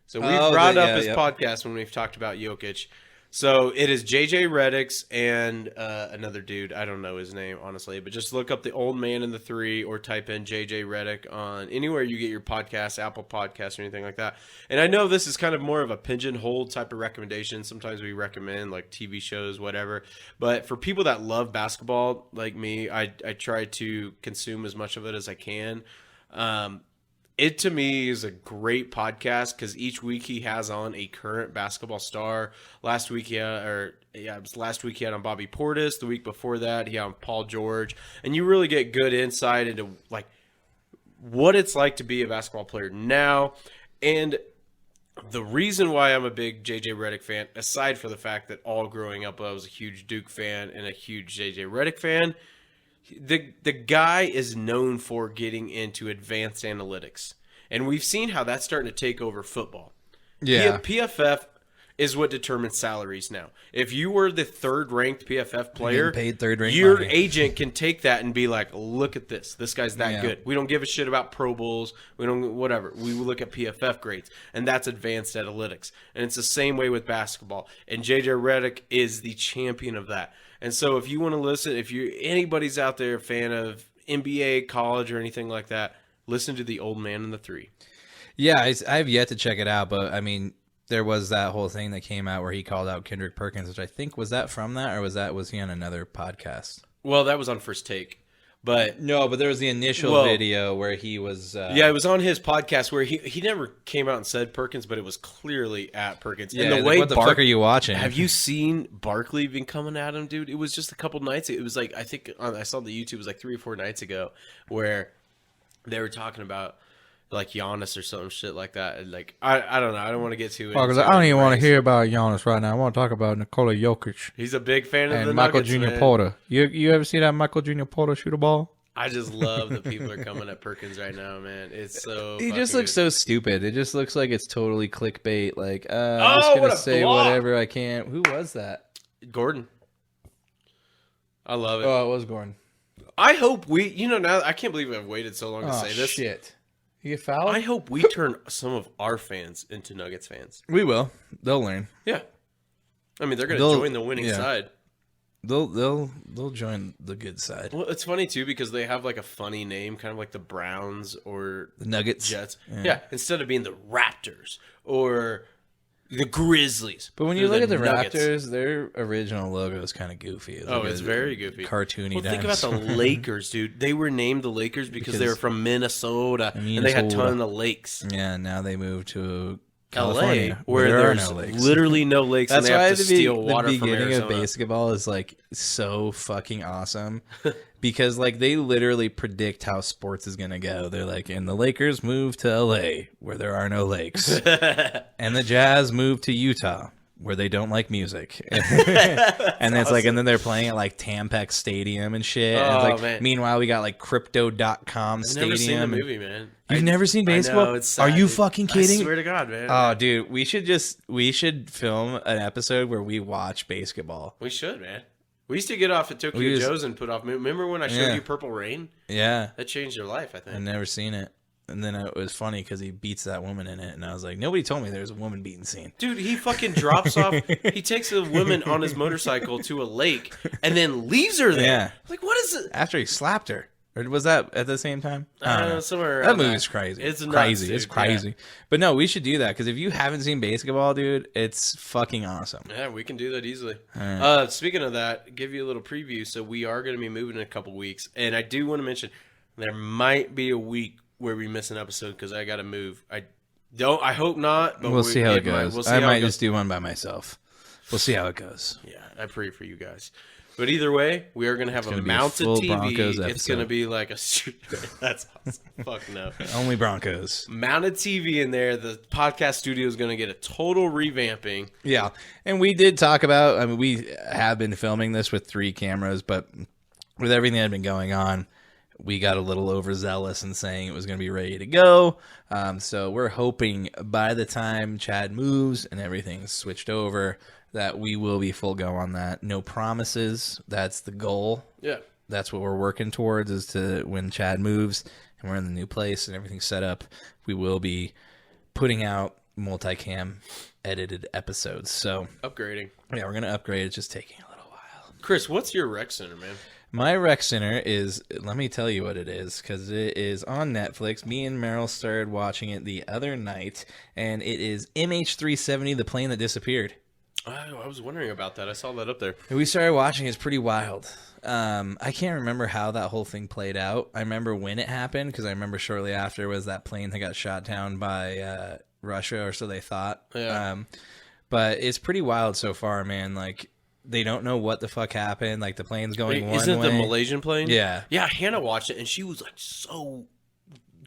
So we've Oh, brought yeah, up his yeah. podcast when we've talked about Jokic. So it is JJ Redick's and another dude. I don't know his name, honestly. But just look up The Old Man and the Three or type in JJ Redick on anywhere you get your podcasts, Apple Podcasts or anything like that. And I know this is kind of more of a pigeonhole type of recommendation. Sometimes we recommend like TV shows, whatever. But for people that love basketball like me, I try to consume as much of it as I can. It to me is a great podcast because each week he has on a current basketball star. Last week he had on Bobby Portis. The week before that he had on Paul George, and you really get good insight into like what it's like to be a basketball player now. And the reason why I'm a big JJ Redick fan, aside from the fact that all growing up I was a huge Duke fan and a huge JJ Redick fan, the guy is known for getting into advanced analytics. And we've seen how that's starting to take over football. Yeah. PFF is what determines salaries now. If you were the third-ranked PFF player, paid third-ranked your money. agent can take that and be like, look at this. This guy's that good. We don't give a shit about Pro Bowls. We don't, whatever. We look at PFF grades, and that's advanced analytics. And it's the same way with basketball. And JJ Redick is the champion of that. And so if you want to listen, if anybody's out there a fan of NBA, college, or anything like that, listen to The Old Man and the Three. Yeah, I have yet to check it out, but I mean, there was that whole thing that came out where he called out Kendrick Perkins, which I think was that from that, or was he on another podcast? Well, that was on First Take, but no, but there was the initial video where he was. Yeah, it was on his podcast where he never came out and said Perkins, but it was clearly at Perkins. Yeah, and the way what the fuck are you watching? Have you seen Barkley been coming at him, dude? It was just a couple nights. It was like I think I saw the YouTube. It was like 3 or 4 nights ago where they were talking about like Giannis or some shit like that. And like I don't know. I don't want to get too into I don't even want to hear about Giannis right now. I want to talk about Nikola Jokic He's a big fan of and the Michael Nuggets, Jr. man. Porter. You ever see that Michael Jr. Porter shoot a ball? I just love that people are coming at Perkins right now, man. It's so He just fucking looks so stupid. It just looks like it's totally clickbait. Like, I'm Oh, just what gonna a say block. whatever I can. Who was that? good. Gordon. I love it. Oh, it was Gordon. I hope now I can't believe I've waited so long to Oh say this. shit! You get fouled? I hope we turn some of our fans into Nuggets fans. We will. They'll learn. Yeah. I mean, they're going to They'll- join the winning yeah. side. They'll join the good side. Well, it's funny, too, because they have, like, a funny name, kind of like the Browns or The Nuggets. Jets. Yeah, instead of being the Raptors or the Grizzlies. But when you they're look at the Nuggets. Raptors, their original logo is kind of goofy. Oh, it's very goofy. Cartoony. Well, think about the Lakers, dude. They were named the Lakers because they were from Minnesota, and they had a ton of lakes. Yeah, now they moved to LA, California, where there are there's no lakes. literally no lakes, That's and they why have to steal water the from beginning Arizona. of basketball is like so fucking awesome because like they literally predict how sports is gonna go. They're like, and the Lakers move to LA where there are no lakes, and the Jazz move to Utah where they don't like music. And it's like, and then they're playing at like Tampax Stadium and shit. And it's like, man. meanwhile, we got like Crypto.com I've Stadium. never seen the movie, man. You've never seen baseball? I know, it's sad, Are you dude. fucking kidding? I swear to God, man. Oh, dude, we should film an episode where we watch basketball. We should, man. We used to get off at Tokyo Joe's and put off. Remember when I showed you Purple Rain? Yeah, That changed your life, I think. I've never seen it. And then it was funny because he beats that woman in it, and I was like, nobody told me there was a woman beating scene. Dude, he fucking drops off. He takes a woman on his motorcycle to a lake and then leaves her there. Yeah. Like, what is it? After he slapped her, or was that at the same time? I don't know, somewhere That around movie's that. crazy. It's nuts, crazy. dude. It's crazy. But no, we should do that because if you haven't seen basketball, dude, it's fucking awesome. Yeah, we can do that easily. right. Speaking of that, give you a little preview. So we are going to be moving in a couple weeks, and I do want to mention there might be a week where we miss an episode because I got to move. I hope not. But We'll see how it might. goes. We'll see I how might it goes. just do one by myself. We'll see how it goes. Yeah, I pray for you guys. But either way, we are going to have a gonna be a mounted full TV. Broncos It's episode. going to be like a. That's awesome. Fuck no. Only Broncos. Mounted TV in there. The podcast studio is going to get a total revamping. Yeah, and we did talk about. I mean, we have been filming this with 3 cameras, but with everything that had been going on, we got a little overzealous in saying it was going to be ready to go. So we're hoping by the time Chad moves and everything's switched over, that we will be full go on that. No promises. That's the goal. Yeah. That's what we're working towards, is to when Chad moves and we're in the new place and everything's set up, we will be putting out multicam edited episodes. So Upgrading. yeah, we're going to upgrade. It's just taking a little while. Chris, what's your rec center, man? My rec center is, let me tell you what it is, because it is on Netflix. Me and Meryl started watching it the other night, and it is MH370, the plane that disappeared. I was wondering about that. I saw that up there. And we started watching. It's pretty wild. I can't remember how that whole thing played out. I remember when it happened, because I remember shortly after was that plane that got shot down by Russia, or so they thought. Yeah. But it's pretty wild so far, man. Like, they don't know what the fuck happened. Like, the plane's going one Isn't it way. the Malaysian plane? Yeah. Yeah, Hannah watched it, and she was, like, so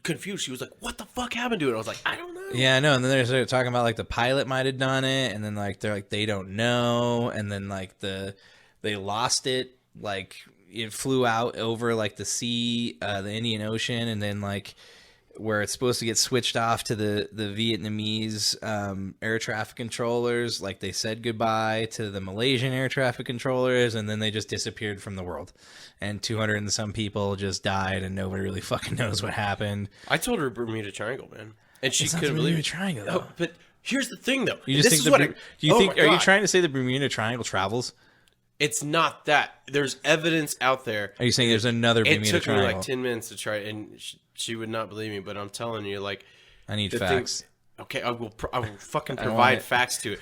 confused. She was like, what the fuck happened to it? I was like, I don't know. Yeah, I know. And then they're sort of talking about like the pilot might have done it, and then like they're like they don't know, and then like they lost it, like it flew out over like the sea, the Indian Ocean, and then like where it's supposed to get switched off to the Vietnamese air traffic controllers, like they said goodbye to the Malaysian air traffic controllers, and then they just disappeared from the world. And 200 and some people just died, and nobody really fucking knows what happened. I told her Bermuda Triangle, man, and she It's not couldn't the believe Bermuda it. Triangle, though. Oh, but here's the thing, though. You just This think is what do you think? my Are you God. trying to say the Bermuda Triangle travels? It's not that. There's evidence out there. Are you saying there's another It Bermuda took Triangle? me like 10 minutes to try, and she would not believe me. But I'm telling you, like, I need the facts. thing- okay, I will fucking I want provide it. facts to it.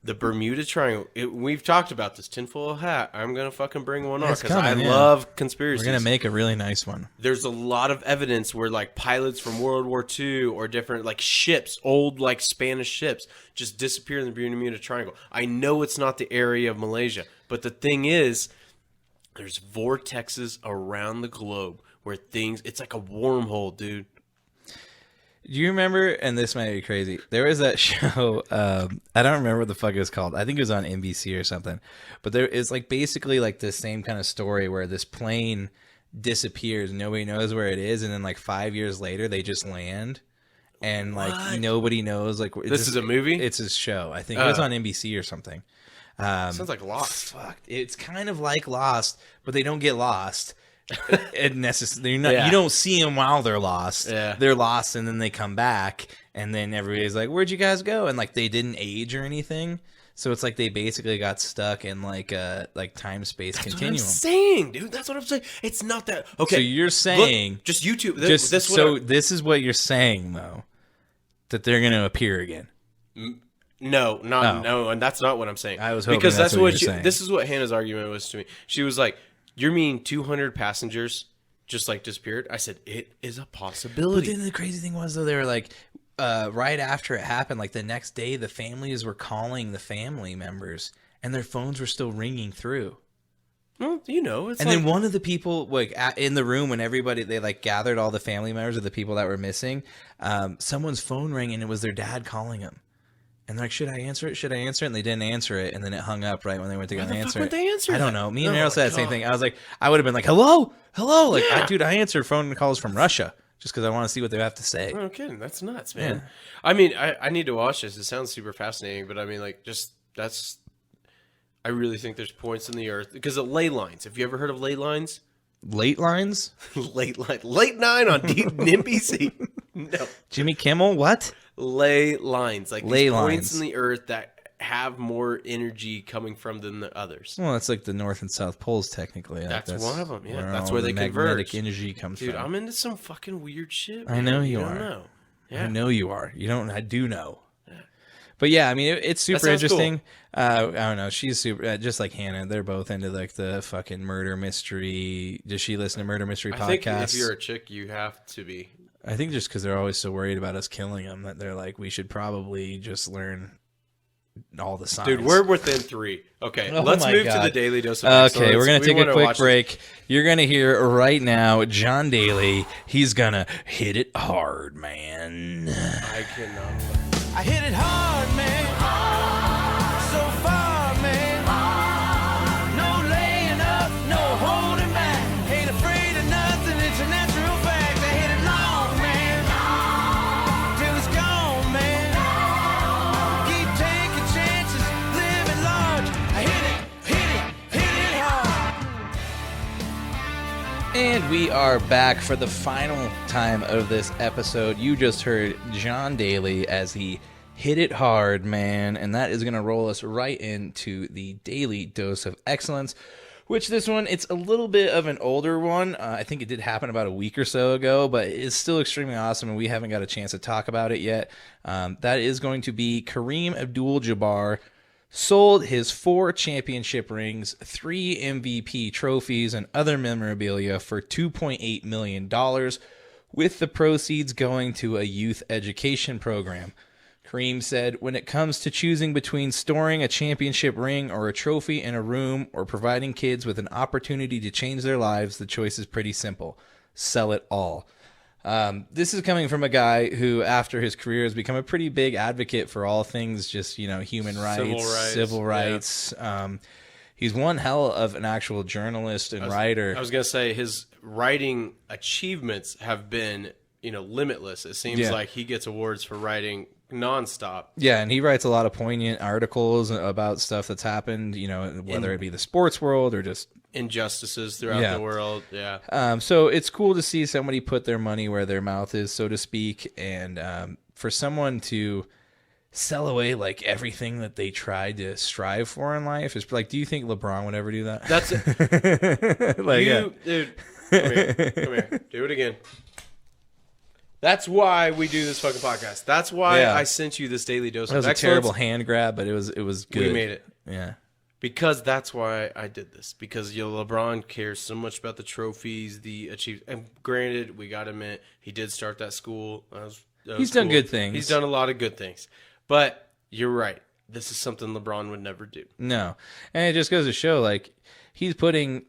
The Bermuda Triangle. We've talked about this. Tinfoil hat. I'm gonna fucking bring one on It's because I coming, yeah. love conspiracies. We're gonna make a really nice one. There's a lot of evidence where like pilots from World War II or different like ships, old like Spanish ships, just disappear in the Bermuda Triangle. I know it's not the area of Malaysia, but the thing is, there's vortexes around the globe where things. It's like a wormhole, dude. Do you remember? And this might be crazy. There was that show. I don't remember what the fuck it was called. I think it was on NBC or something. But there is like basically like the same kind of story where this plane disappears, nobody knows where it is, and then like 5 years later they just land, and like nobody knows. Like This is a movie? It's a show. I think it was on NBC or something. Sounds like Lost. Fuck, it's kind of like Lost, but they don't get lost. Necessarily, Yeah. you don't see them while they're lost. Yeah. They're lost, and then they come back, and then everybody's like, "Where'd you guys go?" And like they didn't age or anything, so it's like they basically got stuck in like time space That's continuum. what I'm saying, dude. That's what I'm saying. It's not that. Okay, So you're saying look, just YouTube. This is what you're saying though, that they're going to appear again. No, Oh. no, and that's not what I'm saying. I was hoping because that's what you're she, saying. this is what Hannah's argument was to me. She was like, "You mean 200 passengers just like disappeared?" I said, "It is a But possibility." then the crazy thing was though, they were like, right after it happened, like the next day, the families were calling the family members, and their phones were still ringing through. Well, you know, it's And like, then one of the people, like in the room when everybody, they like gathered all the family members of the people that were missing, someone's phone rang and it was their dad calling them. And they're like, should I answer it? Should I answer it? And they didn't answer it. And then it hung up right when they went to go Why the fuck answer would it. they answer I don't that? know. Me and Oh Meryl my said the same God. thing. I was like, I would have been like, hello. Like, Yeah. dude, I answered phone calls from Russia just because I want to see what they have to say. no kidding. That's nuts, man. Yeah. I mean, I need to watch this. It sounds super fascinating, but I mean, like, just that's. I really think there's points in the earth because of ley lines. Have you ever heard of ley lines? Late lines? late 9 on NBC. No. Jimmy Kimmel? What? Ley lines, like Ley these lines. points in the earth that have more energy coming from than the others. Well, it's like the North and South Poles, technically. Like, That's one of them, yeah. That's all where the they magnetic converge. energy comes Dude, from. I'm into some fucking weird shit. I man. know you don't are. know. Yeah. I know you are. You don't. I do know. But yeah, I mean, it's super sounds interesting. I don't know. She's super, just like Hannah. They're both into like the fucking murder mystery. Does she listen to murder mystery I think podcasts? if you're a chick, you have to be. I think just because they're always so worried about us killing them that they're like, we should probably just learn all the signs. Dude, we're within 3. Okay, Oh let's my move God. to the Daily Dose of Okay, Excellence. we're gonna We take a wanna quick watch this. break. You're gonna hear right now John Daly. He's gonna hit it hard, man. I cannot. I hit it hard, man. So far, man. No laying up, no holding back. Ain't afraid of nothing, it's a natural fact. I hit it long, man. Till it's gone, man. Keep taking chances, live at large. I hit it hard. And we are back for the final time of this episode. You just heard John Daly as he hit it hard, man. And that is going to roll us right into the Daily Dose of Excellence, which this one, it's a little bit of an older one. I think it did happen about a week or so ago, but it's still extremely awesome, and we haven't got a chance to talk about it yet. That is going to be Kareem Abdul-Jabbar sold his 4 championship rings, 3 MVP trophies, and other memorabilia for $2.8 million, with the proceeds going to a youth education program. Kareem said, when it comes to choosing between storing a championship ring or a trophy in a room or providing kids with an opportunity to change their lives, the choice is pretty simple. Sell it all. This is coming from a guy who, after his career, has become a pretty big advocate for all things just, human rights, civil rights. He's one hell of an actual journalist and writer. I was going to say his writing achievements have been, limitless. It seems like he gets awards for writing nonstop. Yeah, and he writes a lot of poignant articles about stuff that's happened, whether it be the sports world or just injustices throughout the world. Yeah. So it's cool to see somebody put their money where their mouth is, so to speak, and for someone to sell away like everything that they tried to strive for in life is like, do you think LeBron would ever do that? That's it. Dude, come here, do it again. That's why we do this fucking podcast. That's why I sent you this daily dose of excellence. It was a terrible hand grab, but it was good. We made it. Yeah. Because that's why I did this. Because LeBron cares so much about the trophies, the achievements. And granted, we got to admit, he did start that school. He's done good things. He's done a lot of good things. But you're right. This is something LeBron would never do. No. And it just goes to show, like, he's putting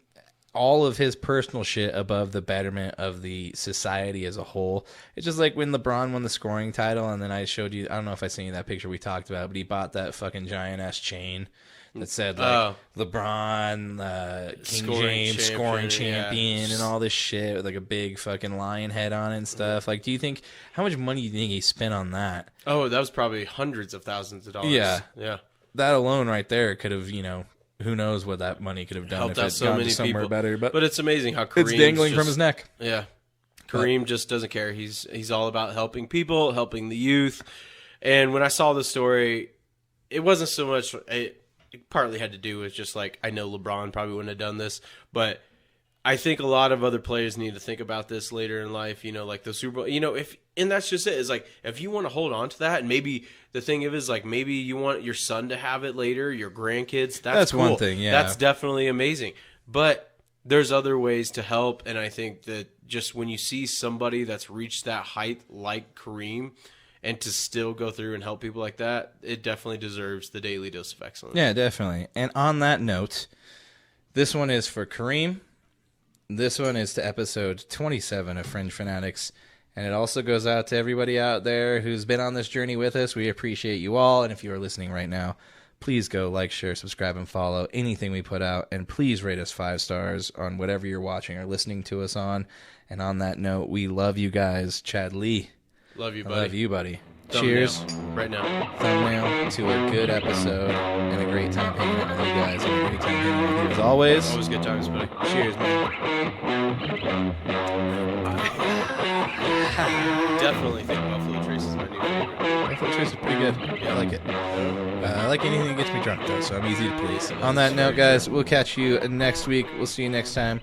all of his personal shit above the betterment of the society as a whole. It's just like when LeBron won the scoring title, and then I showed you, I don't know if I seen you that picture we talked about, but he bought that fucking giant-ass chain that said, like, LeBron, King James, scoring champion, and all this shit with, like, a big fucking lion head on it and stuff. Like, do you think, how much money do you think he spent on that? Oh, that was probably hundreds of thousands of dollars. Yeah. Yeah. That alone right there could have, who knows what that money could have done Helped if out it so gone many to somewhere people. better. But it's amazing how Kareem's it's dangling just, from his neck. Yeah. Kareem just doesn't care. He's all about helping people, helping the youth. And when I saw the story, it wasn't so much... It partly had to do with just like, I know LeBron probably wouldn't have done this, but I think a lot of other players need to think about this later in life, like the Super Bowl, and that's just it. It's like, if you want to hold on to that, and maybe the thing of it is like, maybe you want your son to have it later, your grandkids, that's cool. One thing, yeah. That's definitely amazing. But there's other ways to help, and I think that just when you see somebody that's reached that height like Kareem, and to still go through and help people like that, it definitely deserves the daily dose of excellence. Yeah, definitely. And on that note, this one is for Kareem. This one is to episode 27 of Fringe Fanatics. And it also goes out to everybody out there who's been on this journey with us. We appreciate you all. And if you are listening right now, please go like, share, subscribe, and follow anything we put out. And please rate us 5 stars on whatever you're watching or listening to us on. And on that note, we love you guys. Chad Lee. Love you, buddy. I love you, buddy. Thumbnail. Cheers. Right now. Thumbnail to a good episode and a great time hanging out with you guys. And a great time hanging out with you as always. Always good times, buddy. Cheers, man. Definitely think Buffalo Trace is my new favorite. Buffalo Trace is pretty good. I like it. I like anything that gets me drunk, though, so I'm easy to please. On that note, guys, we'll catch you next week. We'll see you next time.